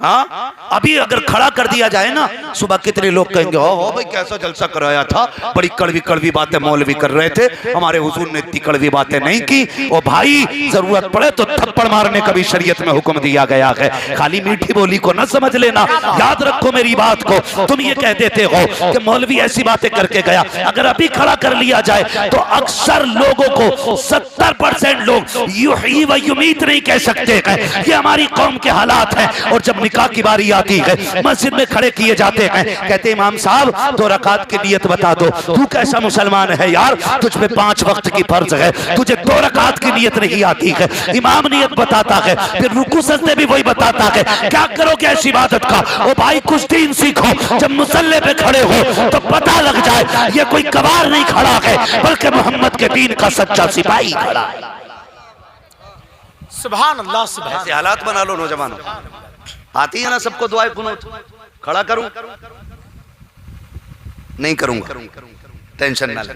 हाँ, अभी अगर खड़ा कर दिया जाए ना, सुबह कितने लोग कहेंगे हो भाई कैसा जलसा कराया था, बड़ी कड़वी कड़वी बातें मौलवी कर रहे थे, हमारे हुजूर ने इतनी कड़वी बातें नहीं की। ओ भाई जरूरत पड़े तो थप्पड़ मारने का भी शरीयत में हुक्म दिया गया है, खाली मीठी बोली को न समझ लेना। याद रखो मेरी बात को, तुम ये कह देते हो कि मौलवी ऐसी बातें करके गया, अगर अभी खड़ा कर लिया जाए तो अक्सर लोगों को 70% लोग यूही व युमीत नहीं कह सकते हैं। ये हमारी कौम के हालात हैं। और जब निकाह की बारी आती है, मस्जिद में खड़े किए जाते हैं, कहते इमाम साहब 2 रकात की नियत बता दो। तू कैसा मुसलमान है यार, तुझ पे 5 वक्त की फर्ज है, तुझे 2 रकात की नियत नहीं आती है। इमाम नियत बताता है, फिर रुकू सजदे भी वही बताता है, क्या करोगे ऐसी इबादत का? ओ भाई कुछ दीन सीखो, जब मुसल्ले पे खड़े हो तो पता लग जाए ये कोई कबार नहीं खड़ा है, बल्कि मोहम्मद के दीन का सच्चा सिपाही खड़ा है। सुभान अल्लाह, सुभान। ऐसे हालात बना लो नौजवानों, आती है ना सबको दुआए कुनूत, खड़ा करूं नहीं करूंगा, टेंशन ना ले,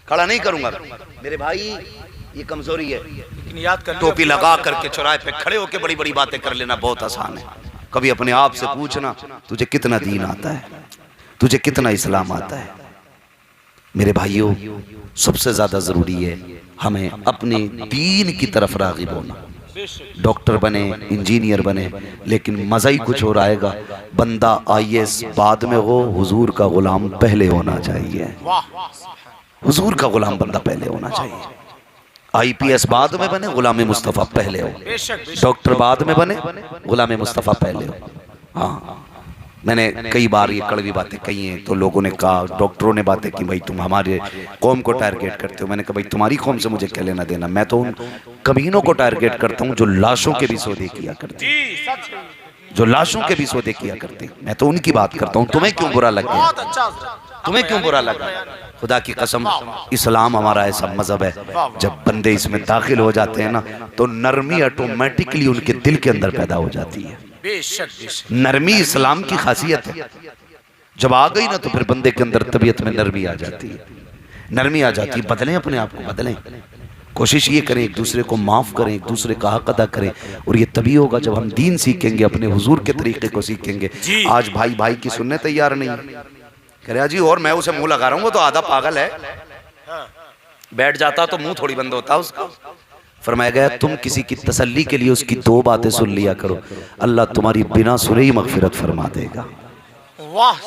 खड़ा नहीं करूंगा मेरे भाई, ये कमजोरी है। लेकिन याद कर, टोपी लगा करके चौराहे पे खड़े होकर बड़ी बड़ी बातें कर लेना बहुत आसान है। कभी अपने आप से पूछना तुझे कितना दीन आता है, तुझे कितना इस्लाम आता है। मेरे भाइयों, सबसे ज्यादा जरूरी है हमें अपने दीन की तरफ राग़िब होना। डॉक्टर बने, इंजीनियर बने, लेकिन मजा ही कुछ और आएगा। बंदा IAS बाद में हो, हुजूर का गुलाम पहले होना चाहिए। हुजूर का गुलाम बंदा पहले होना चाहिए। IPS बाद में बने, गुलाम मुस्तफ़ा पहले हो। डॉक्टर बाद में बने, गुलाम मुस्तफ़ा पहले हो। हाँ, मैंने कई बार ये कड़वी बातें कही हैं, तो लोगों ने कहा, डॉक्टरों ने बातें की, भाई तुम हमारे कौम को टारगेट करते हो। मैंने कहा भाई तुम्हारी कौम से मुझे क्या लेना देना, मैं तो उन कमीनों को टारगेट करता हूँ जो लाशों के भी सौदे किया करते हैं, जो लाशों के भी सौदे किया करते हैं, मैं तो उनकी बात करता हूँ। तुम्हें क्यों बुरा लग गया, तुम्हें क्यों बुरा लगा? खुदा की कसम, इस्लाम हमारा ऐसा मजहब है, जब बंदे इसमें दाखिल हो जाते हैं ना, तो नरमी ऑटोमेटिकली उनके दिल के अंदर पैदा हो जाती है। बेशक बेशक, नरमी इस्लाम की खासियत है। जब आ गई ना तो फिर बंदे के अंदर तबीयत में नरमी आ जाती है। नरमी आ जाती है। बदलें, अपने आप को बदलें, कोशिश ये करें एक दूसरे को माफ़ करें, एक दूसरे का हक अदा करें। और ये तभी होगा जब हम दीन सीखेंगे, अपने हुजूर के तरीके को सीखेंगे। आज भाई भाई की सुनने तैयार नहीं है, कह रहा जी और मैं उसे मुंह लगा रहा हूँ, वो तो आधा पागल है, बैठ जाता तो मुंह थोड़ी बंद होता उसका। फरमाया गया तुम किसी की तसल्ली के लिए उसकी 2 बातें सुन लिया करो, अल्लाह तुम्हारी बिना सुने ही मगफिरत फरमा देगा। वाह,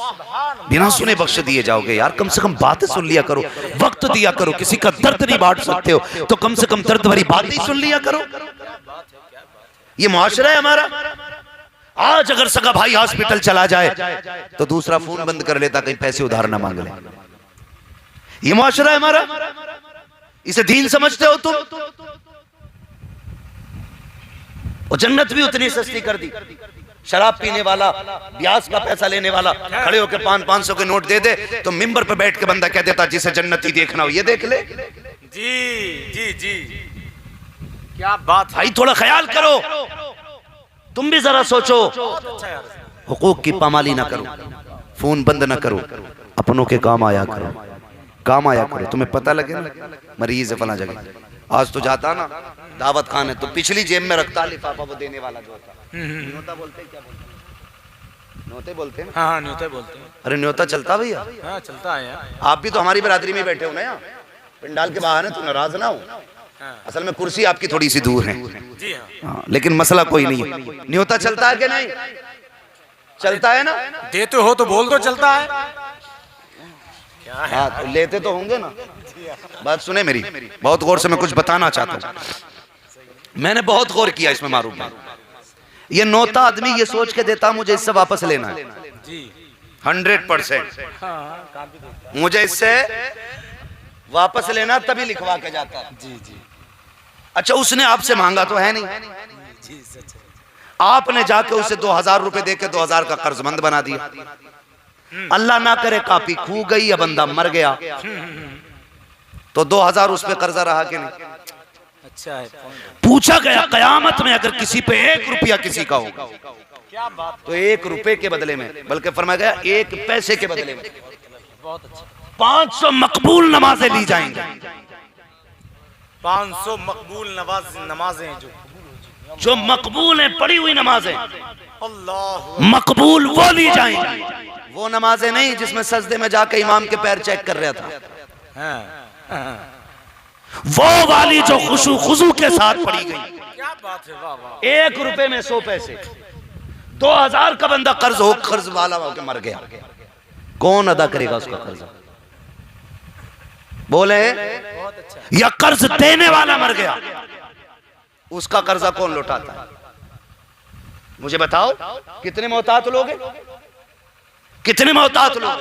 बिना सुने बख्श दिए जाओगे। यार कम से कम बातें सुन लिया करो, वक्त दिया करो। किसी का दर्द नहीं बांट सकते हो तो कम से कम दर्द भरी बातें ही सुन लिया करो। ये मुआशरा है हमारा। आज अगर सगा भाई हॉस्पिटल चला जाए तो दूसरा फोन बंद कर लेता, कहीं पैसे उधार ना मांग ले। ये मुआशरा है हमारा। इसे दीन समझते हो तुम? और जन्नत भी उतनी सस्ती कर दी। शराब पीने वाला, ब्याज का पैसा लेने वाला खड़े होकर 500 के नोट दे दे तो मिंबर पे बैठ के बंदा कह देता जिसे जन्नती देखना हो ये देख ले। जी जी जी, क्या बात है भाई, थोड़ा ख्याल करो, तुम भी जरा सोचो। हुकूक की पामाली ना करो, फोन बंद ना करो, अपनों के काम आया करो, काम आया करो। तुम्हें पता लगे ना मरीज है फला जगह, आज तो जाता ना दावत खाने तो पिछली जेब में रखता लिफाफा वो देने वाला जो होता। न्योता बोलते हैं, क्या बोलते हैं? न्योते बोलते हैं। हाँ न्योता बोलते हैं। अरे न्योता चलता भैया? हाँ चलता है यार। आप भी तो हमारी बरादरी में बैठे हो ना यहाँ पंडाल के बाहर है, तो नाराज ना हो। असल में कुर्सी आपकी थोड़ी सी दूर है जी हाँ। लेकिन मसला कोई नहीं है। न्योता चलता है कि नहीं? चलता है ना? देते हो तो बोल दो चलता है। हाँ तो लेते तो होंगे ना। बात सुने मेरी, बहुत गौर से मैं कुछ बताना चाहता हूँ। मैंने बहुत गौर किया इसमें मारूफ में। ये नौता आदमी ये सोच के देता मुझे इससे वापस लेना है 100%। मुझे इससे वापस लेना तभी लिखवा के जाता है। जी जी। अच्छा उसने आपसे मांगा तो है नहीं, जी सच है। आपने जाके उसे 2000 रुपए देके 2000 का कर्जमंद बना दिया। अल्लाह ना करे कापी खू गई या बंदा मर गया तो 2000 उस पे कर्जा रहा कि नहीं? अच्छा है। पूछा गया कयामत में अगर किसी पे 1 रुपया किसी का होगा क्या बात, तो 1 रुपए के बदले में, बल्कि फरमाया गया 1 पैसे के बदले में बहुत अच्छा। 500 मकबूल नमाजें ली जाएंगी। 500 मकबूल नमाजें जो मकबूल है पढ़ी हुई नमाजें, अल्लाह मकबूल वो ली जाएंगी। वो नमाजें नहीं जिसमें सजदे में जाके इमाम के पैर चेक कर रहा था, वो वाली जो खुशू खुजू के साथ पढ़ी गई। क्या बात है, वाह वाह। 1 रुपए में 100 पैसे। 2000 का बंदा कर्ज वाला होकर मर गया, कौन अदा करेगा उसका कर्ज? बोले बहुत अच्छा। या कर्ज देने वाला मर गया, उसका कर्जा कौन लौटाता है? मुझे बताओ कितने मोहतात लोग हैं, कितने मोहतात लोग?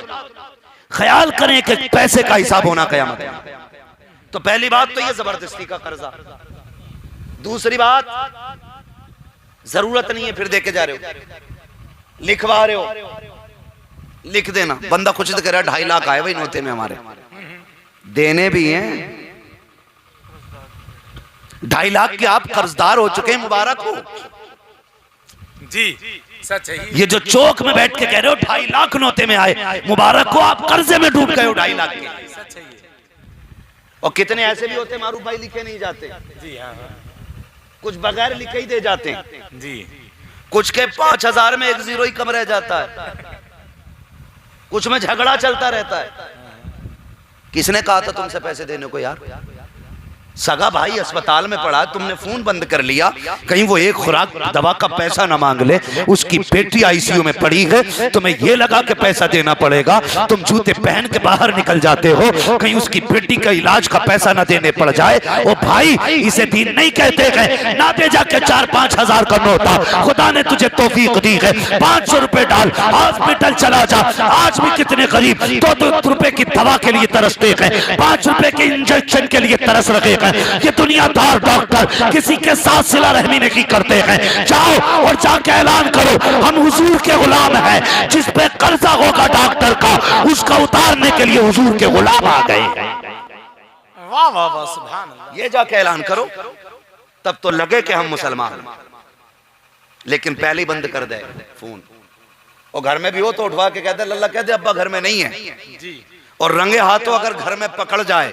ख्याल करें कि पैसे का हिसाब होना कयामत में। तो पहली बात तो ये जबरदस्ती का कर्जा। दूसरी बात जरूरत नहीं है फिर देके जा रहे हो, लिखवा रहे हो, लिख देना। बंदा कुछ तो कह रहा है 2.5 लाख आए भाई नोते में हमारे, देने भी हैं 2.5 लाख के आप कर्जदार हो चुके हैं, मुबारक हो जी सच है। ये जो चौक में बैठ के कह रहे हो 2.5 लाख नोते में आए, मुबारक हो आप कर्जे में डूब गए हो 2.5 लाख के। सच है ये। और कितने ऐसे भी होते मारूफ भाई लिखे नहीं जाते, जी हाँ कुछ बगैर लिखे ही दे जाते हैं, जी। कुछ के 5000 में 1 जीरो ही कम रह जाता है, कुछ में झगड़ा चलता रहता है। किसने कहा था तुमसे पैसे देने को यार? सगा भाई अस्पताल में पड़ा, तुमने फोन बंद कर लिया, कहीं वो एक खुराक दवा का पैसा ना मांग ले। उसकी बेटी आईसीयू में पड़ी है, तुम्हें ये लगा के पैसा देना पड़ेगा, तुम जूते पहन के बाहर निकल जाते हो, कहीं उसकी बेटी का इलाज का पैसा ना देने पड़ जाए। ओ भाई इसे दीन नहीं कहते हैं, ना दे जाके 4-5 हजार का नोटा। खुदा ने तुझे तौफीक दी है, 500 रुपए डाल, हॉस्पिटल चला जा। आज भी कितने गरीब 2-2 रुपए की दवा के लिए तरसते हैं, 5 रुपए के इंजेक्शन के लिए तरस रहे हैं। ये दुनियादार डॉक्टर किसी के साथ सिला रहमी नहीं करते हैं। जाओ और जाके ऐलान करो हम हुजूर के गुलाम हैं, जिस पे कर्जा होगा डॉक्टर का उसका उतारने के लिए हुजूर के गुलाम आ गए। वाह वाह वाह, सुभान अल्लाह। ये जाके ऐलान करो, तब तो लगे कि हम मुसलमान। लेकिन पहले ही बंद कर दे फोन, और घर में भी हो तो उठवा के कहते लल्ला कहते अब्बा घर में नहीं है जी। और रंगे हाथों अगर घर में पकड़ जाए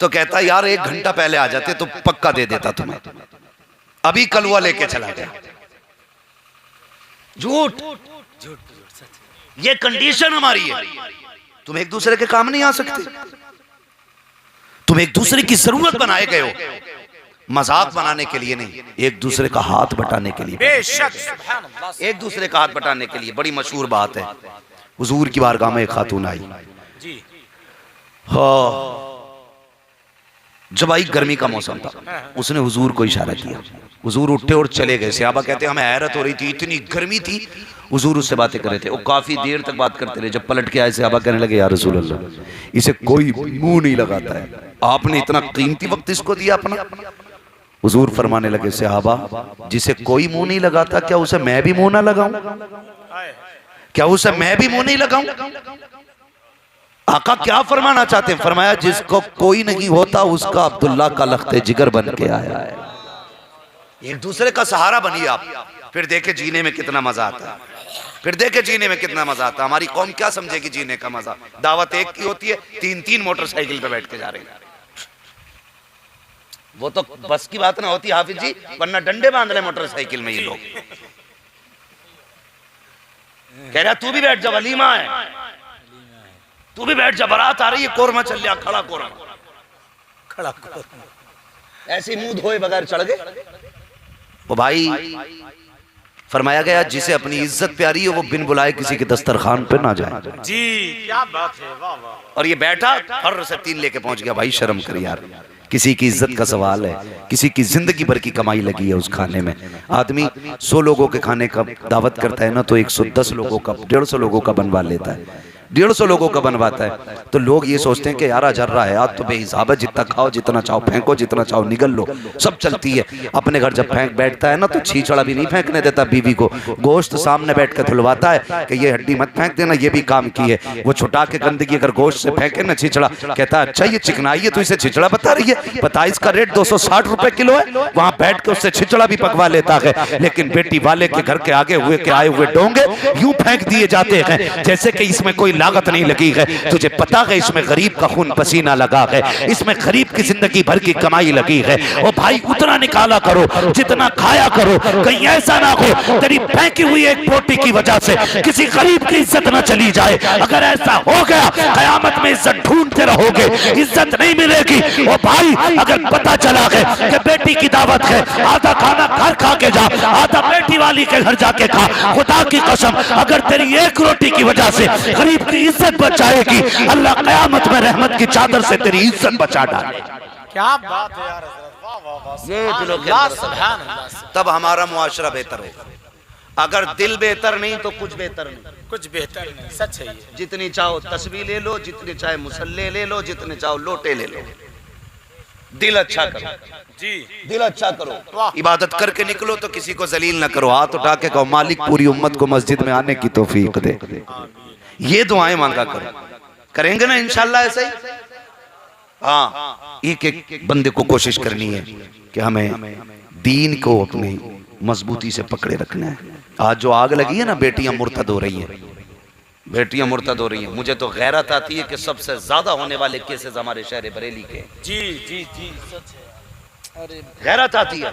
तो कहता यार 1 घंटा पहले आ जाते तो पक्का दे देता तुम्हें, अभी कलुआ लेके चला गया। झूठ, ये कंडीशन हमारी है। तुम एक दूसरे के काम नहीं आ सकते, तुम एक दूसरे की जरूरत बनाए गए हो, मजाक बनाने के लिए नहीं, एक दूसरे का हाथ बटाने के लिए। बेशक एक दूसरे का हाथ बटाने के लिए। बड़ी मशहूर बात है, हुजूर की बारगाह में एक खातून आई। जी हाँ, जब आई गर्मी का मौसम था, उसने हुजूर को इशारा किया, हुजूर उठे और चले गए। सहाबा कहते हैं हमें हैरत हो रही थी, इतनी गर्मी थी, हुजूर उससे बातें कर रहे थे। वो काफी देर तक बात करते रहे। जब पलट के आए सहाबा कहने लगे या रसूल अल्लाह, इसे कोई मुंह नहीं लगाता है, आपने इतना कीमती वक्त इसको दिया अपना। हुजूर फरमाने लगे सहाबा, जिसे कोई मुंह नहीं लगाता क्या उसे मैं भी मुंह ना लगाऊं? क्या उसे मैं भी मुंह नहीं लगाऊं? आका क्या फरमाना चाहते हैं? फरमाया जिसको कोई नहीं होता उसका अब्दुल्ला का लख्ते जिगर बन के आया है। एक दूसरे का सहारा बनिए आप, फिर देखे जीने में कितना मजा आता है, फिर देखे जीने में कितना मजा आता है। हमारी कौम क्या समझेगी जीने का मजा? दावत एक की होती है, 3-3 मोटरसाइकिल पे बैठ के जा रहे हैं। वो तो बस की बात ना होती हाफिज जी, वरना डंडे बांध रहे मोटरसाइकिल में ये लोग। कह रहा तू भी बैठ जा, वलीमा है, तू भी बैठ जा, बारात आ रही है, कोरमा चल लिया, खड़ा कोरमा, खड़ा ऐसे मुंह धोए बगैर चढ़ गए। वो भाई फरमाया गया जिसे अपनी इज्जत प्यारी हो वो बिन बुलाए किसी के दस्तरखान पे ना जाए। जी क्या बात है, वाह वाह। और ये बैठा हर से 3 लेके पहुंच गया। भाई शर्म कर यार, किसी की इज्जत का सवाल है, किसी की जिंदगी भर की कमाई लगी है उस खाने में। आदमी 100 लोगों के खाने का दावत करता है ना, तो 110 लोगों का, 150 लोगों का बनवा लेता है, 150 लोगों का बनवाता है। तो लोग ये सोचते हैं कि यार जर्रा है, आज तो बेहिसाब है, जितना खाओ, जितना चाहो फेंको, जितना चाहो निगल लो, सब चलती है। अपने घर जब फेंक बैठता है ना तो छीछड़ा भी नहीं फेंकने देता बीवी को, गोश्त सामने बैठ कर धुलवाता है कि ये हड्डी मत फेंक देना, ये भी काम की है। वो छुटा के गंदगी अगर गोश्त से फेंके ना छीछड़ा, कहता है अच्छा ये चिकनाई है तो इसे छिछड़ा बता रही है, पता है इसका रेट 260 रुपए किलो है। वहां बैठ के उससे छिछड़ा भी पकवा लेता है। लेकिन बेटी वाले के घर के आगे हुए के आए हुए डोंगे यूं फेंक दिए जाते हैं जैसे कि इसमें कोई लागत नहीं लगी है। तुझे पता है इसमें गरीब का खून पसीना लगा है, इसमें गरीब की जिंदगी भर की कमाई लगी है। और भाई उतना निकाला करो जितना खाया करो, कहीं ऐसा ना हो तेरी फेंकी हुई एक रोटी की वजह से किसी गरीब की इज्जत ना चली जाए। अगर ऐसा हो गया कयामत में इज्जत ढूंढते रहोगे, इज्जत नहीं मिलेगी। और भाई अगर पता चला है कि बेटी की दावत है, आधा खाना घर खा के जा, आधा बेटी वाली के घर जाके खा, खुदा की कसम अगर तेरी एक रोटी की वजह से गरीब की इज्जत बचाएगी, अल्लाह कयामत में रहमत की चादर से तेरी इज्जत बचा डाले। क्या बात है यार, वाह वाह वाह। ये दिलों के अंदर सुभान अल्लाह, तब हमारा मुआशरा बेहतर होगा। अगर दिल बेहतर नहीं तो कुछ बेहतर नहीं, कुछ बेहतर नहीं, सच है ये। जितनी चाहो तस्बीह ले लो, जितने चाहे मुसल्ले ले लो, जितने चाहो लोटे ले लो, दिल अच्छा करो जी, दिल अच्छा करो, इबादत करके निकलो तो किसी को जलील ना करो। हाथ उठा के कहो मालिक पूरी उम्मत को मस्जिद में आने की तौफीक दे। ये दुआएं मांगा करो, करेंगे ना इंशाल्लाह ऐसे ही। हाँ, एक एक बंदे को कोशिश करनी है कि हमें दीन को अपनी मजबूती से पकड़े रखना है। आज जो आग लगी है ना, बेटियां मुर्तद हो रही हैं, बेटियां मुर्तद हो रही हैं। मुझे तो गैरत आती है कि सबसे ज्यादा होने वाले केसेस हमारे शहर बरेली के। जी जी जी सच है। अरे गैरत आती है,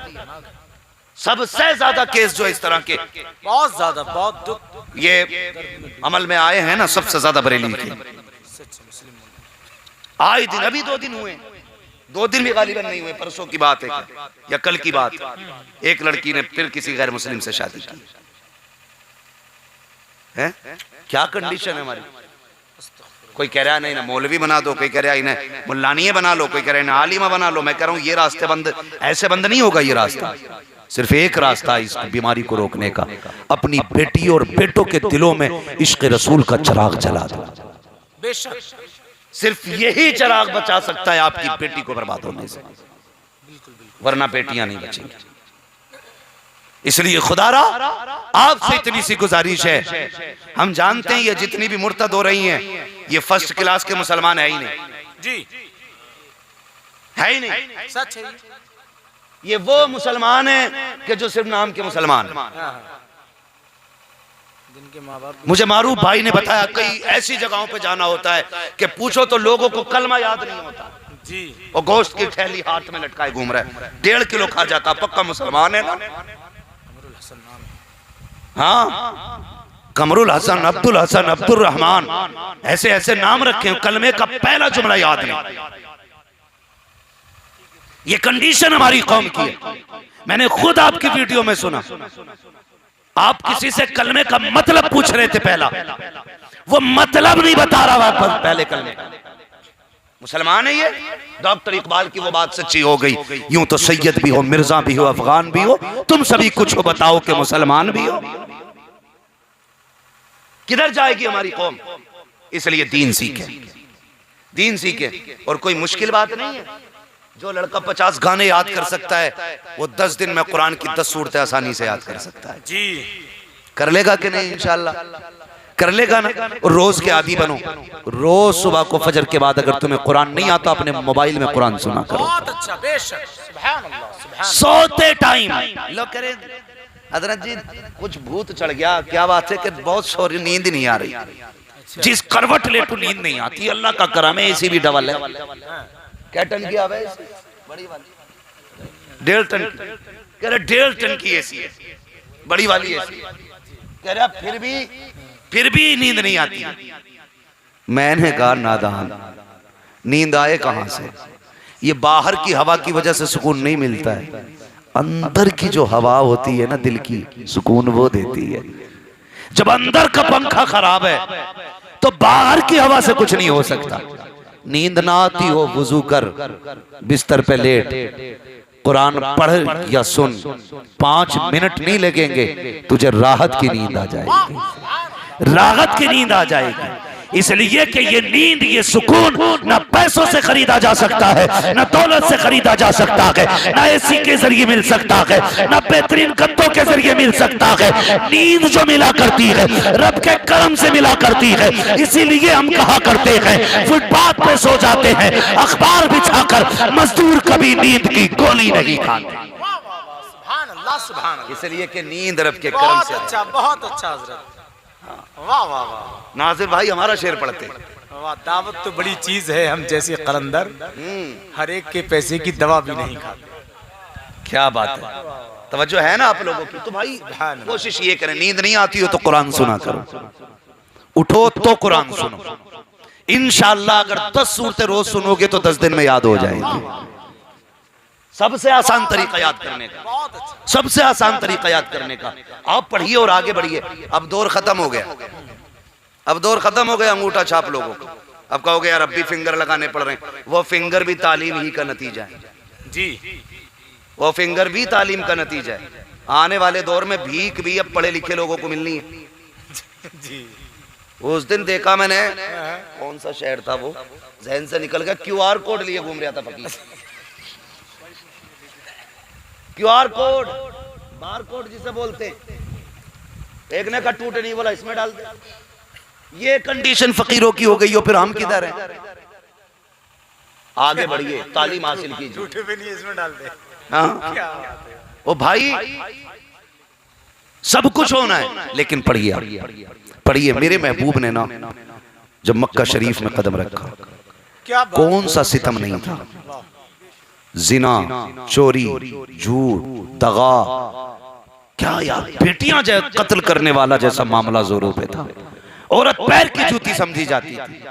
सबसे ज्यादा केस जो इस तरह के बहुत ज्यादा, बहुत दुख ये अमल में आए हैं ना, सबसे ज्यादा बरेली के। आए दिन, अभी 2 दिन हुए, 2 दिन भी गालिबन नहीं हुए, परसों की बात है या कल की बात, एक लड़की ने फिर किसी गैर मुस्लिम से शादी की है। क्या कंडीशन है हमारी? कोई कह रहा है नहीं ना मौलवी बना दो, कोई कह रहा है इन्हें मुल्लानिये बना लो, कोई कह रहा है ना आलिमा बना लो। मैं कह रहा हूं ये रास्ते बंद, ऐसे बंद नहीं होगा ये रास्ता। सिर्फ एक रास्ता है इस बीमारी को रोकने का, अपनी बेटी और बेटों के दिलों में इश्क रसूल का चिराग जला दो। बेशक सिर्फ यही चिराग बचा सकता है आपकी बेटी को बर्बाद होने से, वरना बेटियां नहीं बचेंगी। इसलिए खुदारा आपसे इतनी सी गुजारिश है, हम जानते हैं ये जितनी भी मुर्तद हो रही हैं ये फर्स्ट क्लास के मुसलमान है ही नहीं जी, है ही नहीं, सच है। ये वो मुसलमान हैं कि जो सिर्फ नाम के मुसलमान हैं। जिनके माँ बाप मुझे मारूफ भाई ने बताया कई ऐसी जगहों पे जाना होता है कि पूछो तो लोगों को कलमा याद नहीं होता जी, और गोश्त की थैली हाथ में लटकाए घूम रहा है, 1.5 किलो खा जाता, पक्का मुसलमान है ना। कमरुल हसन नाम है। हाँ, कमरुल हसन, अब्दुल हसन, अब्दुल रहमान, ऐसे ऐसे नाम रखे हैं, कलमे का पहला जुमला याद नहीं। ये कंडीशन हमारी कौम की है। मैंने खुद आपकी वीडियो में सुना, आप किसी से कलमे का मतलब पूछ रहे थे, पहला वो मतलब नहीं बता रहा था पहले कलमे का। मुसलमान है ये। डॉक्टर इकबाल की वो बात सच्ची हो गई, यूं तो सैयद भी हो, मिर्जा भी हो, अफगान भी हो, तुम सभी कुछ हो, बताओ कि मुसलमान भी हो। किधर जाएगी हमारी कौम? इसलिए दीन सीखे, दीन सीखे। और कोई मुश्किल बात नहीं है। जो लड़का 50 गाने याद कर सकता है वो 10 दिन में कुरान की 10 सूरतें आसानी से याद कर सकता है। जी, कर लेगा कि नहीं? इंशाल्लाह कर लेगा ना। और रोज के आदी बनो। रोज सुबह को फजर के बाद अगर तुम्हें कुरान नहीं आता, अपने मोबाइल में कुरान सुना करो। बहुत अच्छा, बेशक, सुभान अल्लाह, सुभान सोते टाइम लोग कह रहे हजरत जी कुछ भूत चढ़ गया, क्या बात है कि बहुत सोरी नींद नहीं आ रही। जिस करवट लेटू नींद नहीं आती, अल्लाह का करम है, एसी भी डबल है। क्या टन की आवे? बड़ी वाली 1.5 टन। कह रहे 1.5 टन की एसी है, बड़ी वाली एसी। कह रहा फिर भी नींद नहीं आती। मैंने कहा नादान, नींद आए कहां से? ये बाहर की हवा की वजह से सुकून नहीं मिलता है, अंदर की जो हवा होती है ना दिल की, सुकून वो देती है। जब अंदर का पंखा खराब है तो बाहर की हवा से कुछ नहीं हो सकता। नींद ना आती हो, वुजू कर, बिस्तर पे लेट, कुरान पढ़ या सुन, 5 मिनट नहीं लगेंगे, तुझे राहत की नींद आ जाएगी, राहत की नींद आ जाएगी। इसलिए कि ये नींद, ये सुकून ना पैसों से खरीदा जा सकता है, ना दौलत से खरीदा जा सकता है, ना एसी के जरिए मिल सकता है, ना बेहतरीन गद्दों के जरिए मिल सकता है। नींद जो मिला करती है रब के करम से मिला करती है। इसीलिए हम कहा करते हैं, फुटपाथ पे सो जाते हैं अखबार बिछाकर, मजदूर कभी नींद की गोली नहीं खाते। सुभान अल्लाह, सुभान अल्लाह। इसलिए कि नींद रब के करम बहुत से। अच्छा, बहुत अच्छा हजरत, वाह वाह वाह। नाजिर भाई हमारा शेर पढ़ते। वाह, दावत तो बड़ी चीज है। हम जैसे कलंदर हर एक के पैसे की दवा भी नहीं खाते। क्या बात है, तवज्जो है ना आप लोगों की? तो भाई कोशिश ये करें, नींद नहीं आती हो तो कुरान सुना करो, उठो तो कुरान सुनो। इंशाअल्लाह अगर 10 सूरतें रोज सुनोगे तो 10 दिन में याद हो जाएंगी। सबसे आसान तरीका याद करने का, सबसे आसान तरीका याद करने का, आप पढ़िए और आगे बढ़िए। अब दौर खत्म हो गया, अब दौर खत्म हो गया अंगूठा छाप लोगों को। अब कहोगे यार अब भी फिंगर लगाने पड़ रहे हैं, वो फिंगर भी तालीम ही का नतीजा है जी, वो फिंगर भी तालीम का नतीजा है। आने वाले दौर में भीख भी अब पढ़े लिखे लोगों को मिलनी है जी। उस दिन देखा मैंने, कौन सा शहर था वो, जहन से निकल गया, QR कोड लिए घूम रहा था फकीर। QR कोड, बार कोड जिसे बोलते, एक ने का टूटे नहीं बोला इसमें डाल दे। ये कंडीशन फकीरों की हो गई हो, फिर हम किधर हैं? आगे बढ़िए, तालीम हासिल कीजिए। टूटे भी नहीं, इसमें डाल दे। हाँ क्या बात है। ओ भाई, सब कुछ होना है लेकिन पढ़िए, पढ़िए। मेरे महबूब ने ना जब मक्का शरीफ में कदम रखा, क्या बात, कौन सा सितम नहीं था? जिना, चोरी, झूठ, दगा, क्या यार, बेटियां जैसे कत्ल करने वाला जैसा मामला जोरों पे था। औरत पैर की जूती समझी जाती थी,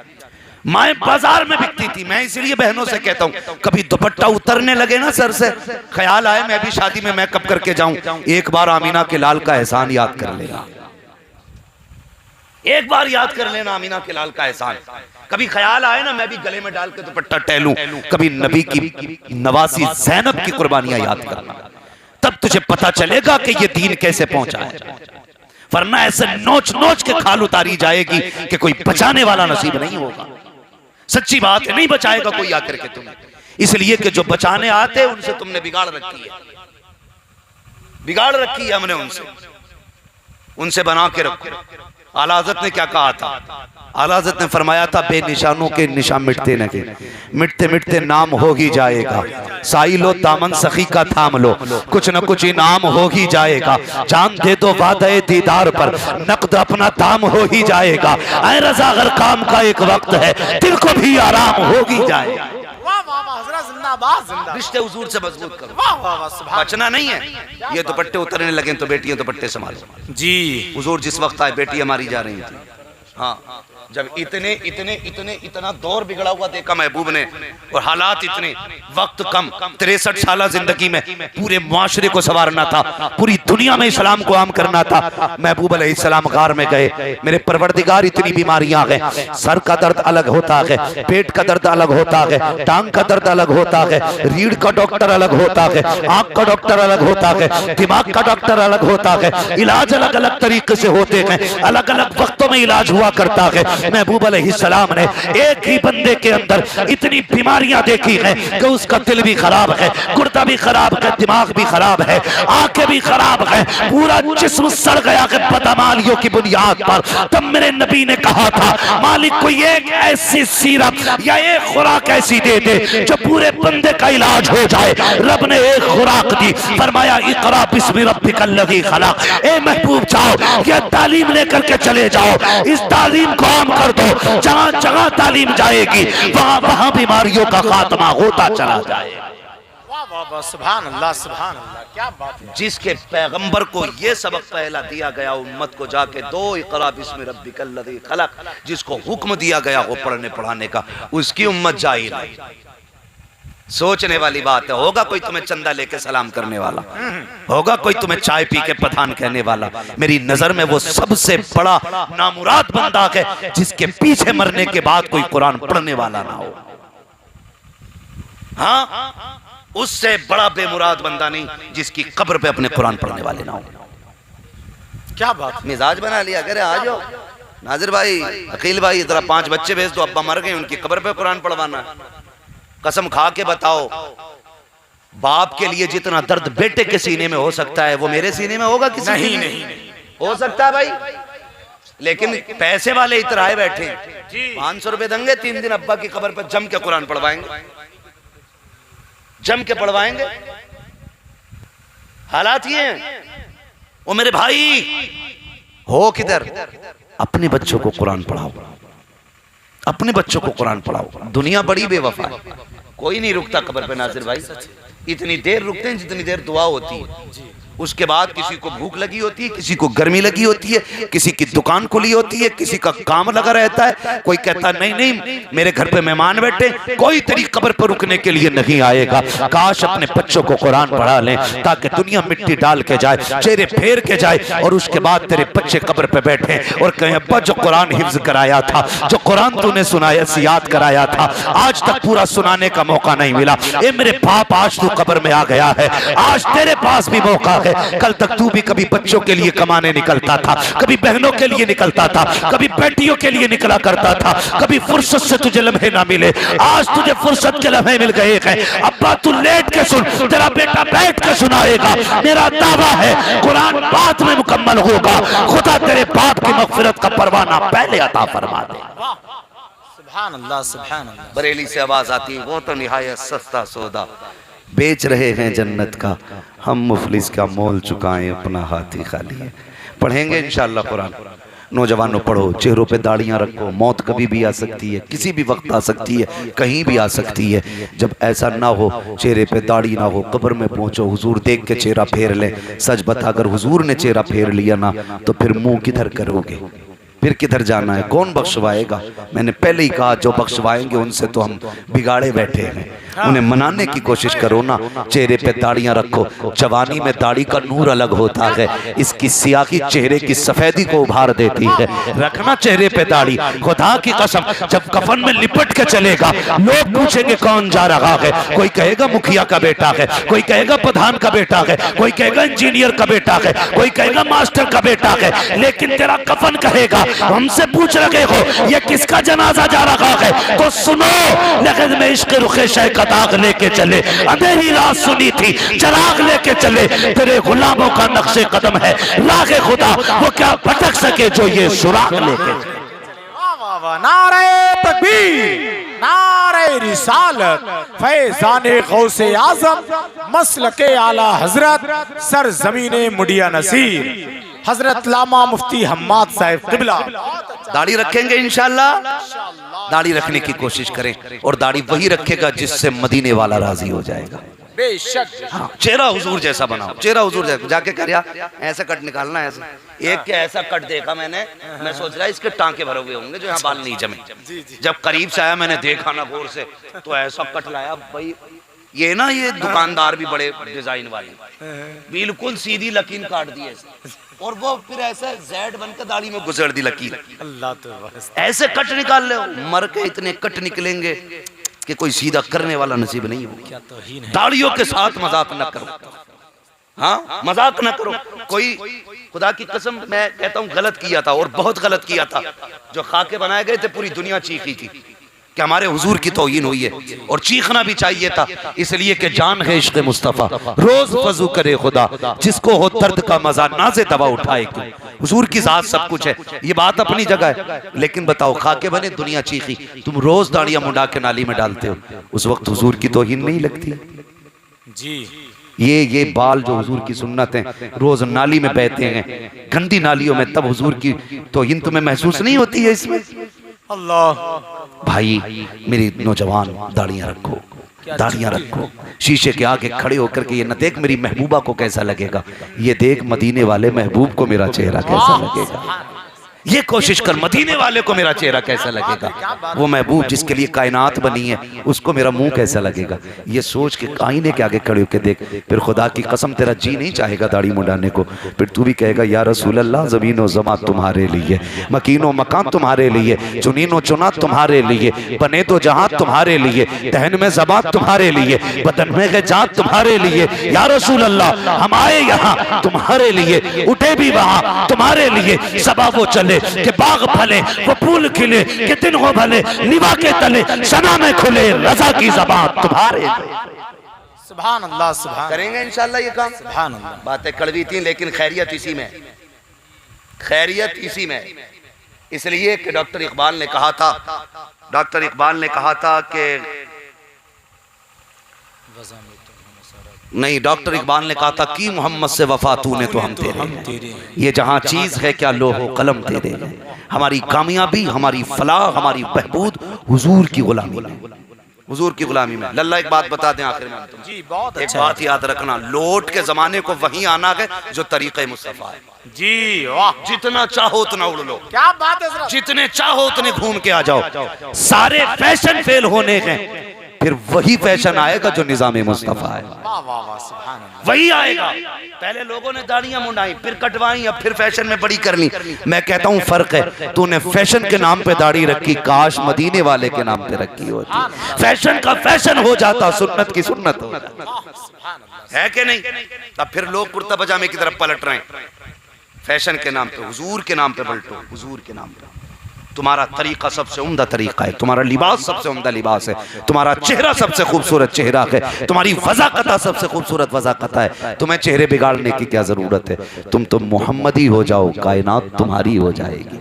माएं बाजार में बिकती थी। मैं इसलिए बहनों से कहता हूं, कभी दुपट्टा उतरने लगे ना सर से, ख्याल आए मैं भी शादी में मेकअप करके जाऊं, एक बार आमीना के लाल का एहसान याद कर लेना, एक बार याद कर लेना आमीना के लाल का एहसान। कभी ख्याल आए ना मैं भी गले में डाल के दुपट्टा टहलूं, कभी नबी की नवासी ज़ैनब की कुर्बानियां याद करना, तब तुझे पता चलेगा कि ये दीन कैसे पहुंचा है। वरना ऐसे नोच नोच के खाल उतारी जाएगी कि कोई बचाने वाला नसीब नहीं होगा। सच्ची बात है, नहीं बचाएगा कोई आकर के तुम्हें, इसलिए कि जो बचाने आते उनसे तुमने बिगाड़ रखी है, बिगाड़ रखी है हमने उनसे, उनसे बना के रखो। आला हज़रत ने क्या कहा था? आला हज़रत ने फरमाया था बेनिशानों के निशान मिटते नहीं, मिटते मिटते नाम हो ही जाएगा। साई लो दामन सखी का थाम लो, कुछ न कुछ इनाम हो ही जाएगा। जान दे दो वादे दीदार पर, नकद अपना दाम हो ही जाएगा। ऐ रज़ा अगर काम का एक वक्त है, दिल को भी आराम हो ही जाएगा। वाह वाह वाह हजरत जिंदाबाद जिंदाबाद। रिश्ते हुजूर से मजबूत करो, वाह वाह वाह सुभान बचना नहीं है। ये दुपट्टे उतरने लगे तो बेटियां दुपट्टे संभालो। जी। हुजूर जिस वक्त आए बेटियां मारी जा रही थी। हाँ, जब इतना दौर बिगड़ा हुआ देखा महबूब ने, और हालात इतने, वक्त कम, 63 साल जिंदगी में पूरे मुआशरे को संवारना था, पूरी दुनिया में इस्लाम को आम करना था। महबूब अलैहिस्सलाम गार में गए, मेरे परवरदिगार इतनी बीमारियां आ गए, सर का दर्द अलग होता है, पेट का दर्द अलग होता है, टांग का दर्द अलग होता है, रीढ़ का डॉक्टर अलग होता है, आंख का डॉक्टर अलग होता है, दिमाग का डॉक्टर अलग होता है, इलाज अलग अलग तरीके से होते हैं, अलग अलग वक्तों में इलाज हुआ करता है। महबूब अलैहिस्सलाम ने एक ही बंदे के अंदर इतनी बीमारियां देखी हैं कि उसका दिल भी खराब है, गुर्दा भी खराब है, दिमाग भी खराब है, आंखें भी खराब है, पूरा जिस्म सड़ गया कि बदमालियों की बुनियाद पर। तब मेरे नबी ने कहा था, मालिक कोई एक ऐसी सीरप या एक खुराक ऐसी दे दे जो पूरे बंदे का इलाज हो जाए। रब ने एक खुराक दी, फरमाया इकरा बिस्मि रब्बिकल लज़ी खलक। ए महबूब जाओ, ये तालीम लेकर के चले जाओ, इस तालीम को आम कर दो। जहां जहां तालीम जाएगी वहां वहां बीमारियों का खात्मा होता चला जाएगा। वाह वाह वाह सुभान अल्लाह सुभान अल्लाह, क्या बात है। जिसके पैगंबर को ये सबक पहला दिया गया उम्मत को जाके दो, इक़रा बिस्मि रब्बिकल लज़ी खलक, जिसको हुक्म दिया गया वो पढ़ने पढ़ाने का, उसकी उम्मत जाहिल है। सोचने वाली बात है, होगा कोई तुम्हें चंदा लेके सलाम करने वाला, होगा कोई तुम्हें चाय पी के पठान कहने वाला। मेरी नजर में वो सबसे बड़ा नामुराद बंदा है जिसके पीछे मरने के बाद कोई कुरान पढ़ने वाला ना हो। हाँ, उससे बड़ा बेमुराद बंदा नहीं जिसकी कब्र पे अपने कुरान पढ़ने वाले ना हो। क्या बात। मिजाज बना लिया, करे आ जाओ नाजिर भाई, अकील भाई, जरा 5 बच्चे भेज दो, अब्बा मर गए, उनकी कब्र पे कुरान पढ़वाना। कसम खा के बताओ, बाप के लिए जितना दर्द बेटे के सीने में हो सकता है वो मेरे सीने में होगा किसी नहीं, के नहीं, नहीं हो सकता भाई। लेकिन पैसे वाले इतराए बैठे, 500 रुपए देंगे, 3 दिन अब्बा की कब्र पर जम के कुरान पढ़वाएंगे, जम के पढ़वाएंगे। हालात ये हैं। वो मेरे भाई हो किधर, अपने बच्चों को कुरान पढ़ाओ, अपने बच्चों को कुरान पढ़ाओ। दुनिया बड़ी बेवफा है, कोई नहीं रुकता कब्र पे नाजिर भाई। इतनी देर रुकते हैं जितनी देर दुआ होती है। उसके बाद किसी को भूख लगी होती है, किसी को गर्मी लगी होती है, किसी की दुकान खुली होती है, किसी का काम लगा रहता है। कोई कहता नहीं नहीं मेरे घर पे मेहमान बैठे, कोई तेरी कब्र पर रुकने के लिए नहीं आएगा। काश अपने बच्चों को कुरान पढ़ा लें ताकि दुनिया मिट्टी डाल के जाए, चेहरे फेर के जाए, और उसके बाद तेरे बच्चे कब्र पे बैठे और कहें अब्बा जो कुरान हिफ्ज कराया था, जो कुरान तूने सुनाया याद कराया था, आज तक पूरा सुनाने का मौका नहीं मिला। ए मेरे बाप, आज तू कब्र में आ गया है, आज तेरे पास भी मौका है। कल तक तू भी कभी बच्चों के लिए कमाने निकलता था, कभी बहनों के लिए निकलता था, कभी बेटियों के लिए निकला करता था, कभी फुर्सत से तुझे लम्हे ना मिले। आज तुझे फुर्सत के लम्हे मिल गए हैं। अब्बा तू लेट के सुन, तेरा बेटा बैठ के सुनाएगा। मेरा दावा है कुरान बाद में मुकम्मल होगा। खुदा तेरे बाप की मगफिरत का परवाना पहले अता फरमा दे। सुभान अल्लाह सुभान अल्लाह। बरेली से आवाज आती है, वो तो निहायत सस्ता सौदा बेच रहे हैं जन्नत का, हम मुफलिस का मोल चुकाएं अपना हाथी खाली है। पढ़ेंगे इंशाअल्लाह कुरान। नौजवानों पढ़ो, चेहरों पे दाढ़ियां रखो, मौत कभी भी आ सकती है, किसी भी वक्त आ सकती है, कहीं भी आ सकती है। जब ऐसा ना हो, चेहरे पे दाढ़ी ना हो, कब्र में पहुंचो, हुजूर देख के चेहरा फेर ले। सच बता, अगर हुजूर ने चेहरा फेर लिया ना तो फिर मुंह किधर करोगे, फिर किधर जाना है, कौन बख्शवाएगा? मैंने पहले ही कहा जो बख्शवाएंगे उनसे तो हम बिगाड़े बैठे हैं, उन्हें मनाने की कोशिश करो ना। चेहरे पे दाढ़ियां रखो, जवानी में दाढ़ी का नूर अलग होता है, इसकी सियाही चेहरे की सफेदी को उभार देती है। रखना चेहरे पे दाढ़ी, खुदा की कसम जब कफन में लिपट के चलेगा लोग पूछेंगे कौन जा रहा है। कोई कहेगा मुखिया का बेटा है, कोई कहेगा प्रधान का बेटा है, कोई कहेगा इंजीनियर का बेटा है, कोई कहेगा मास्टर का बेटा है, लेकिन तेरा कफन कहेगा हमसे पूछ रहे हो ये किसका जनाजा जा रहा है, तो सुनो, लेकिन मैं इश्क रुखे शय का दाग लेके चले, अंधेरी रात सुनी थी चराग लेके चले, तेरे गुलामों का नक्शे कदम है रागे खुदा, वो क्या भटक सके जो ये सुराग लेके चले। नारे तकबीर, नारे रिसालत, फैज़ाने गौसे आज़म, मसलके आला हजरत, सर ज़मीने मुडिया नसीर, हजरत लामा मुफ्ती हम्माद साहिब क़िबला। दाढ़ी रखेंगे इंशाल्लाह, दाढ़ी रखने की कोशिश करें, और दाढ़ी वही रखेगा जिससे मदीने वाला राजी हो जाएगा। बेशक। हाँ, चेहरा हुजूर जैसा बनाओ, चेहरा हुजूर जैसा। जाके कर यार ऐसा कट निकालना है, ऐसा एक के ऐसा कट देखा मैंने, मैं सोच रहा इसके टांके भरे हुए होंगे जो यहाँ बाल नहीं जमे। जब करीब से आया मैंने देखा ना गौर से, तो ऐसा कट लाया भाई, ये ना ये दुकानदार भी बड़े डिजाइन वाले, बिल्कुल सीधी लकीर काट दी ऐसे, और वो फिर ऐसे जेड बनकर दाढ़ी में गुजर दी लकीर। अल्लाह तो ऐसे कट निकाल ले, मर के इतने कट निकलेंगे कि कोई सीधा करने वाला नसीब नहीं हो। क्या तौहीन है। दाढ़ियों के साथ मजाक न करो, हाँ मजाक न करो। कोई खुदा की कसम मैं कहता हूँ गलत किया था, और बहुत गलत किया था। जो खाके बनाए गए थे पूरी दुनिया चीखी थी कि हमारे हुजूर की तौहीन हुई है, और चीखना भी चाहिए था, इसलिए कि जान है इश्क़ मुस्तफ़ा, रोज वज़ू करे खुदा, जिसको हो दर्द का मजा नाज़े दवा उठाए क्यों। हुजूर की जात सब कुछ है, ये बात अपनी जगह है, लेकिन बताओ खाके बने दुनिया चीखी, तुम रोज दाढ़ियां मुंडा के नाली में डालते हो, उस वक्त हुजूर की तौहीन नहीं लगती जी। ये बाल जो हुजूर की सुन्नत है, रोज नाली में बहते हैं, गंदी नालियों में, तब हुजूर की तौहीन तुम्हें महसूस नहीं होती है इसमें। अल्लाह भाई मेरी नौजवान दाढ़ियां रखो, दाढ़ियां रखो, शीशे के आगे खड़े होकर के ये न देख मेरी महबूबा को कैसा लगेगा, ये देख मदीने वाले महबूब को मेरा चेहरा कैसा लगेगा। ये कोशिश कर मदीने वाले को मेरा चेहरा कैसा लगेगा, वो महबूब जिसके लिए कायनात बनी है उसको मेरा मुंह कैसा लगेगा। ये सोच के आईने के आगे खड़े होकर देख, फिर खुदा की कसम तेरा जी नहीं चाहेगा दाढ़ी मुंडाने को, फिर तू भी कहेगा या रसूल अल्लाह, ज़मीन व ज़मा तुम्हारे लिए, मकीन व मकान तुम्हारे लिए, चुनीन व चुना तुम्हारे लिए, बने तो जहां तुम्हारे लिए, दहन में ज़बात तुम्हारे लिए, बदन में गजात तुम्हारे लिए, या रसूल अल्लाह हम आए यहाँ तुम्हारे लिए, उठे भी वहां तुम्हारे लिए, सबा वो चले के बाग फले, वो फूल खिले के दिन हो भले, निभा के तले सना में खुले, रज़ा की ज़बान तुम्हारे लिए। सुभान अल्लाह, सुभान। करेंगे इंशाल्लाह ये काम। सुभान अल्लाह। बातें कड़वी थी लेकिन खैरियत इसी में, खैरियत इसी में। इसलिए कि डॉक्टर इकबाल ने कहा था, डॉक्टर इकबाल ने कहा था कि नहीं, डॉक्टर इकबाल ने कहा था कि मोहम्मद से वफा तूने तो हम तेरे, ये जहां चीज है क्या लोहो कलम तेरे, हमारी कामयाबी, हमारी फलाह, हमारी बहबूद हुजूर की गुलामी में, हुजूर की गुलामी में। लल्ला एक बात बता दें आखिर में जी, बहुत एक बात याद रखना, लौट के जमाने को वहीं आना है जो तरीक़े मुस्तफ़ा है। जी वाह, जितना चाहो उतना उड़ लो, क्या बात है, जितने चाहो उतने घूम के आ जाओ, सारे फैशन फेल होने हैं, फिर वही फैशन आएगा जो निज़ाम मुस्तफ़ा है, वही आएगा। पहले लोगों ने दाढ़ियां मुंडाई, फिर कटवाई, अब फिर फैशन में बड़ी कर ली। मैं कहता हूं फर्क है, तूने फैशन के नाम पे दाढ़ी रखी, काश मदीने वाले के नाम पे रखी होती, फैशन का फैशन हो जाता, सुन्नत की सुन्नत हो जाती, है कि नहीं। तब फिर लोग कुर्ता पजामे की तरफ पलट रहे हैं, फैशन के नाम पे, हुजूर के नाम पे पलटो, हुजूर के नाम पे। तुम्हारा तरीका सबसे उम्दा तरीका है, तुम्हारा लिबास सबसे उम्दा लिबास है, तुम्हारा चेहरा सबसे खूबसूरत चेहरा है, तुम्हारी वज़ाक़त सबसे खूबसूरत वज़ाक़त है। तुम्हें चेहरे बिगाड़ने की क्या जरूरत है, तुम तो मोहम्मदी हो जाओ, कायनात तुम्हारी हो जाएगी,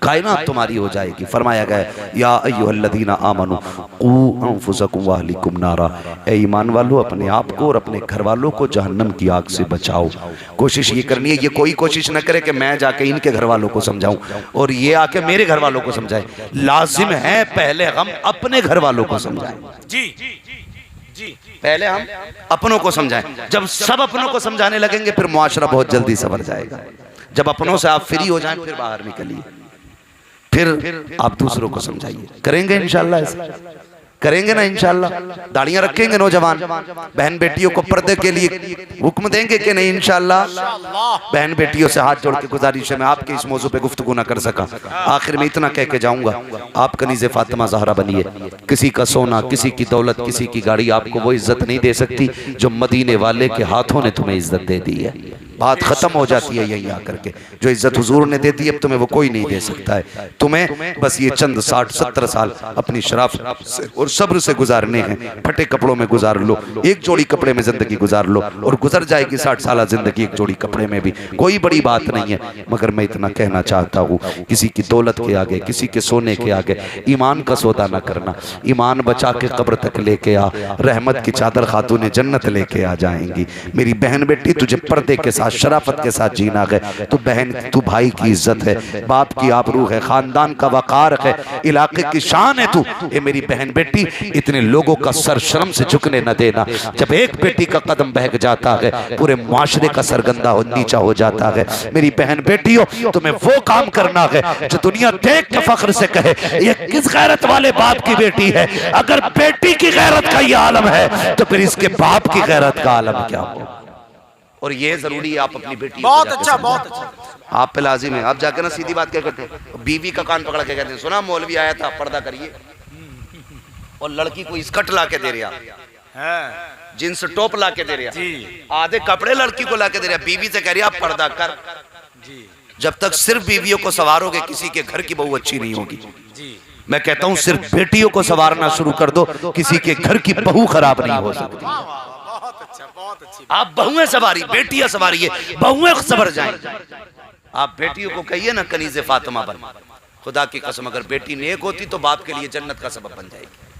कायनात तुम्हारी हो जाएगी। फरमाया गया या अय्युहल्लज़ीना आमनू क़ू अनफुसकुम व अहलिकुम नारा, ए ईमान वालों अपने आप को और अपने घर वालों को जहन्नम की आग से बचाओ। कोशिश ये करनी है, ये कोई कोशिश न करे कि मैं जाके इनके घर वालों को समझाऊं और ये आके मेरे घर वालों को समझाए। लाजिम है पहले हम अपने घर वालों को समझाएं, जी जी, पहले हम अपनों को समझाएं। जब सब अपनों को समझाने लगेंगे फिर मुआशरा बहुत जल्दी संवर जाएगा। जब अपनों से आप फ्री हो जाएं फिर बाहर निकलिए, फिर आप दूसरों को समझाइए। करेंगे इंशाल्लाह, ऐसा करेंगे ना इंशाल्लाह। दाढ़ियां रखेंगे नौजवान, बहन बेटियों को पर्दे के लिए हुक्म देंगे कि नहीं इंशाल्लाह। बहन बेटियों से हाथ जोड़ के गुजारिश है, मैं आपके इस मौजू पे गुफ्तगू ना कर सका, आखिर में इतना कह के जाऊंगा, आप कनीज़े फातिमा ज़हरा बनिए। किसी का सोना, किसी की दौलत, किसी की गाड़ी आपको वो इज्जत नहीं दे सकती जो मदीने वाले के हाथों ने तुम्हें इज्जत दे दी है। बात खत्म हो जाती है यहीं आकर के। जो इज्जत हुजूर ने दे दी अब तुम्हें वो कोई नहीं दे सकता है। तुम्हें बस ये चंद 60-70 साल अपनी शराफत से और सब्र से गुजारने हैं। फटे कपड़ों में गुजार लो, एक जोड़ी कपड़े में जिंदगी गुजार लो और गुजर जाएगी 60 साल जिंदगी एक जोड़ी कपड़े में भी, कोई बड़ी बात नहीं है। मगर मैं इतना कहना चाहता हूँ, किसी की दौलत के आगे, किसी के सोने के आगे ईमान का सौदा ना करना। ईमान बचा के कब्र तक लेके आ, रहमत की चादर खातूने जन्नत लेके आ जाएंगी। मेरी बहन बेटी, तुझे पर्दे के साथ शराफत के साथ जीना है। तू बहन, तू भाई की इज्जत है, बाप की आबरू है, खानदान का वकार है, इलाके की शान है तू। ये मेरी बहन बेटी, इतने लोगों का सर शर्म से झुकने न देना। जब एक बेटी का कदम बहक जाता है पूरे मुआशरे का सरगंदा हो नीचा हो जाता है। मेरी बहन बेटियों, तुम्हें वो काम करना है जो दुनिया देख के फख्र से कहे ये किस गैरत वाले बाप की बेटी है। अगर बेटी की गैरत का ये आलम है तो फिर इसके बाप की गैरत का आलम क्या हो। और ये जरूरी है आप अपनी बेटी, बहुत अच्छा, बहुत अच्छा। आप पे लाजिम है। आप जाकर ना सीधी बात क्या करते हैं, बीवी का कान पकड़ के कहते हैं सुना मौलवी आया था पर्दा करिए, और लड़की को स्कर्ट ला के दे रहा, जींस टॉप ला के दे रहा, आधे कपड़े लड़की को ला के दे रहा, बीवी से कह रही आप पर्दा कर। जब तक सिर्फ बीवियों को सवारोगे किसी के घर की बहू अच्छी नहीं होगी। मैं कहता हूं सिर्फ बेटियों को सवारना शुरू कर दो, किसी के घर की बहू खराब नहीं हो सकती। आप बहुएं सवारी, बेटियां सवारिए, बहुएं सवर जाएं। आप बेटियों को कहिए ना कनीज़े फातिमा बन। खुदा की कसम अगर बेटी नेक होती तो बाप के लिए जन्नत का सबब बन जाएगी।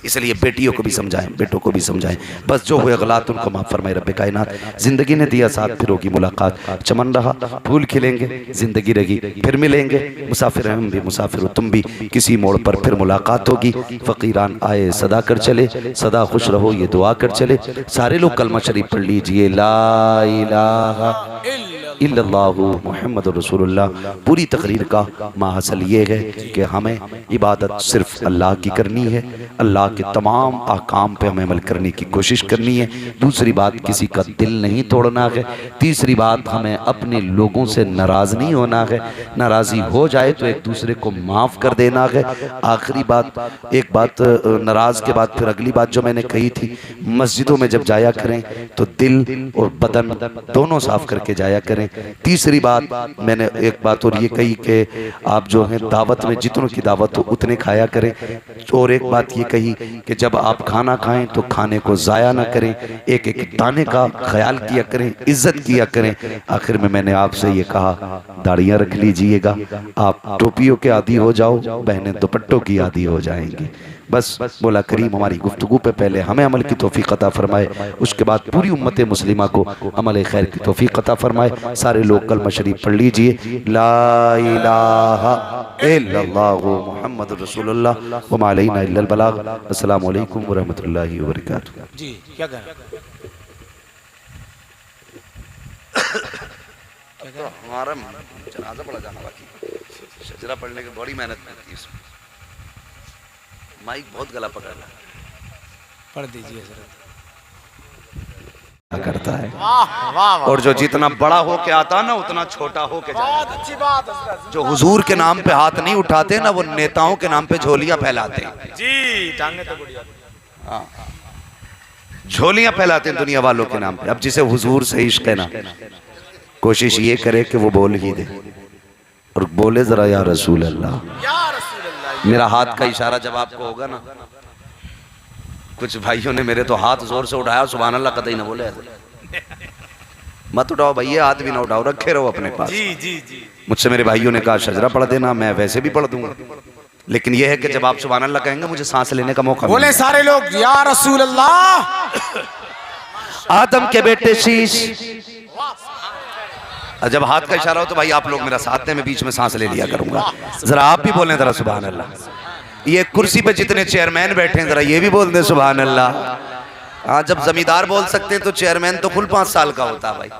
इसलिए बेटियों को भी समझाएं, बेटों को भी समझाएं। बस जो हुए गलत उनको माफ फरमाए रब्बे कायनात। जिंदगी ने दिया साथ, फिर होगी मुलाकात। चमन रहा फूल खिलेंगे, जिंदगी रही फिर मिलेंगे। मुसाफिर हम भी, मुसाफिर हो तुम भी, किसी मोड़ पर फिर मुलाकात होगी। फकीरान आए सदा कर चले, सदा खुश रहो ये दुआ कर चले। सारे लोग कलमा शरीफ पढ़ लीजिए, ला इलाहा इल्लल्लाहु मुहम्मदुर रसूलुल्लाह। पूरी तकरीर का माहसल ये है कि हमें इबादत सिर्फ अल्लाह की करनी है, अल्लाह के तमाम अहकाम पे हमें अमल करने की कोशिश करनी है। दूसरी बात, किसी का दिल नहीं तोड़ना है। तीसरी बात, हमें अपने लोगों से नाराज़ नहीं होना है। नाराज़ी हो जाए तो एक दूसरे को माफ़ कर देना है। आखिरी बात, एक बात नाराज़ के बाद फिर अगली बात जो मैंने कही थी, मस्जिदों में जब जाया करें तो दिल और बदन दोनों साफ करके जाया करें। तीसरी बात मैंने एक बात और ये कही कि आप जो है दावत में जितनों की दावत हो उतने खाया करें। और एक बात ये कही कि जब आप खाना खाएं तो खाने को ज़ाया ना करें, एक एक दाने का ख्याल किया करें, इज्जत किया करें। आखिर में मैंने आपसे ये कहा, दाढ़ियाँ रख लीजिएगा, आप टोपियों के आदी हो जाओ, बहनें दुपट्टों की आदी हो जाएंगी। बस मौला करीम हमारी गुफ्तगू पे पहले हमें अमल की तौफीक अता फरमाए, उसके बाद पूरी उम्मत मुस्लिमा को अमल खैर की तौफीक अता फरमाए। सारे लोग कलमा शरीफ पढ़ लीजिए, ला इलाहा इल्लल्लाहु मुहम्मदुर रसूलुल्लाह व मा अलैना इल्लल बलाग। अस्सलामु अलैकुम व रहमतुल्लाहि व बरकातुहू। जी क्या कह रहे हैं? हमारा जनाजा पढ़ा जाना बाकी, शजरा पढ़ने की बड़ी मेहनत लगती है इसमें। माइक बहुत गला पकड़ रहा है, पढ़ दीजिए सर। करता है वाह वाह। और जो जितना बड़ा हो के आता ना उतना छोटा हो के जाता। बहुत अच्छी बात हज़रत। जो हुजूर के नाम पे हाथ नहीं उठाते ना, वो नेताओं के नाम पे झोलियां फैलाते हैं। जी टांगे तो बढ़िया। हाँ, झोलियां फैलाते हैं दुनिया वालों के नाम पे। अब जिसे हुजूर से इश्क है ना, कोशिश ये करे कि वो बोल ही दे और बोले जरा या रसूल अल्लाह। मेरा हाथ का इशारा जब आपको होगा ना, कुछ भाइयों ने मेरे तो हाथ जोर से उठाया, सुभान अल्लाह कतई ना बोले। मत उठाओ भैया, हाथ भी ना उठाओ, रखे रहो अपने पास। जी जी जी। मुझसे मेरे भाइयों ने कहा शजरा पढ़ देना, मैं वैसे भी पढ़ दूंगा, लेकिन यह है कि जब आप सुभान अल्लाह कहेंगे मुझे सांस लेने का मौका बोले सारे लोग या रसूल अल्लाह। आदम के बेटे शीश। जब हाथ का इशारा हो तो भाई आप लोग मेरा साथ दें, मैं बीच में सांस ले लिया करूंगा। जरा आप भी बोलें जरा सुभान अल्लाह। ये कुर्सी पे जितने चेयरमैन बैठे हैं जरा ये भी बोल दें सुभान अल्लाह। हाँ, जब जमींदार बोल सकते हैं तो चेयरमैन तो कुल 5 साल का होता है भाई,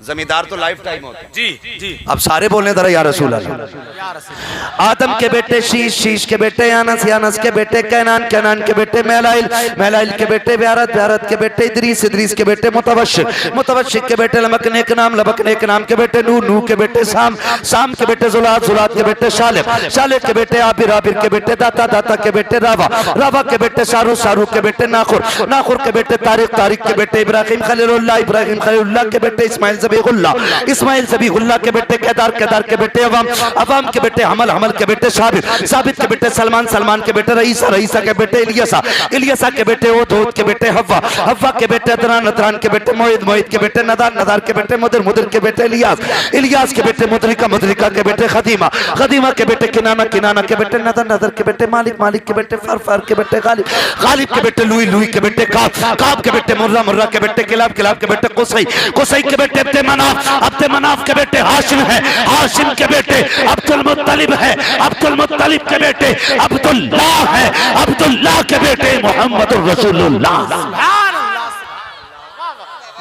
जमींदार तो लाइफ टाइम होता है। जी जी। अब सारे बोलने जरा या रसूल अल्लाह। आदम के बेटे शीश, शीश के बेटे यानस, यानस के बेटे कैनान, कैनान के बेटे महलाइल, महलाइल के बेटे ब्यारत, ब्यारत के बेटे इदरीस, इदरीस के बेटे मुतवश्शिक, मुतवश्शिक के बेटे लबक नेक नाम, लबक नेक नाम के बेटे नूह, नूह के बेटे साम, साम के बेटे जुलात, जुलात के बेटे शालिब, शालिब के बेटे आबिर, आबिर के बेटे दाता, दाता के बेटे रावा, रावा के बेटे शाहरुख, शाहरुख के बेटे नाखुर, नाखुर के बेटे तारिक, तारिक के बेटे इब्राहिम खलीलुल्लाह, इब्राहिम खलीलुल्लाह के बेटे इस्माइल ज़बीहुल्लाह, इस्माइल ज़बीहुल्लाह के बेटे केदार, केदार के बेटे अवाम, अवाम के बेटे हमल, हमल के बेटे साबित, साबित के बेटे सलमान, सलमान के बेटे रईसा, रईसा के बेटे इलियासा, इलियासा के बेटे ओद, ओद के बेटे हव्वा, हव्वा के बेटे अदनान, अदनान के बेटे मोइद, मोइद के बेटे नदार, नदार के बेटे मुदर, मुदर के बेटे इलियास, इलियास के बेटे मुदरिका, मुदरिका के बेटे खदीमा, खदीमा के बेटे किनाना, किनाना के बेटे नदर, नदर के बेटे मालिक, मालिक के बेटे फर, फर के बेटे गालिब, गालिब के बेटे लुई, लुई के बेटे काब, काब के बेटे मुर्रा, मुर्रा के बेटे किलाब, किलाब के बेटे कुसई, कुसई के बेटे अब्दे मनाफ, अब्दे मनाफ के बेटे हाशिम है, हाशिम के बेटे अब्दुल मुत्तलिब है, अब्दुल मुत्तलिब के बेटे अब्दुल्लाह है, अब्दुल्लाह के बेटे मोहम्मद रसूलुल्लाह।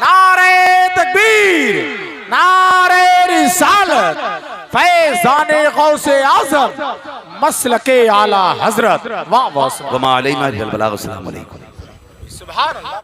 नारे तकबीर, नारे रिसालत, फैज़ाने गौसे आज़म, मसलके आला हजरत। वाह वाह, वमा अलैना इल्लल बलाग। अस्सलामु अलैकुम। सुभान अल्लाह।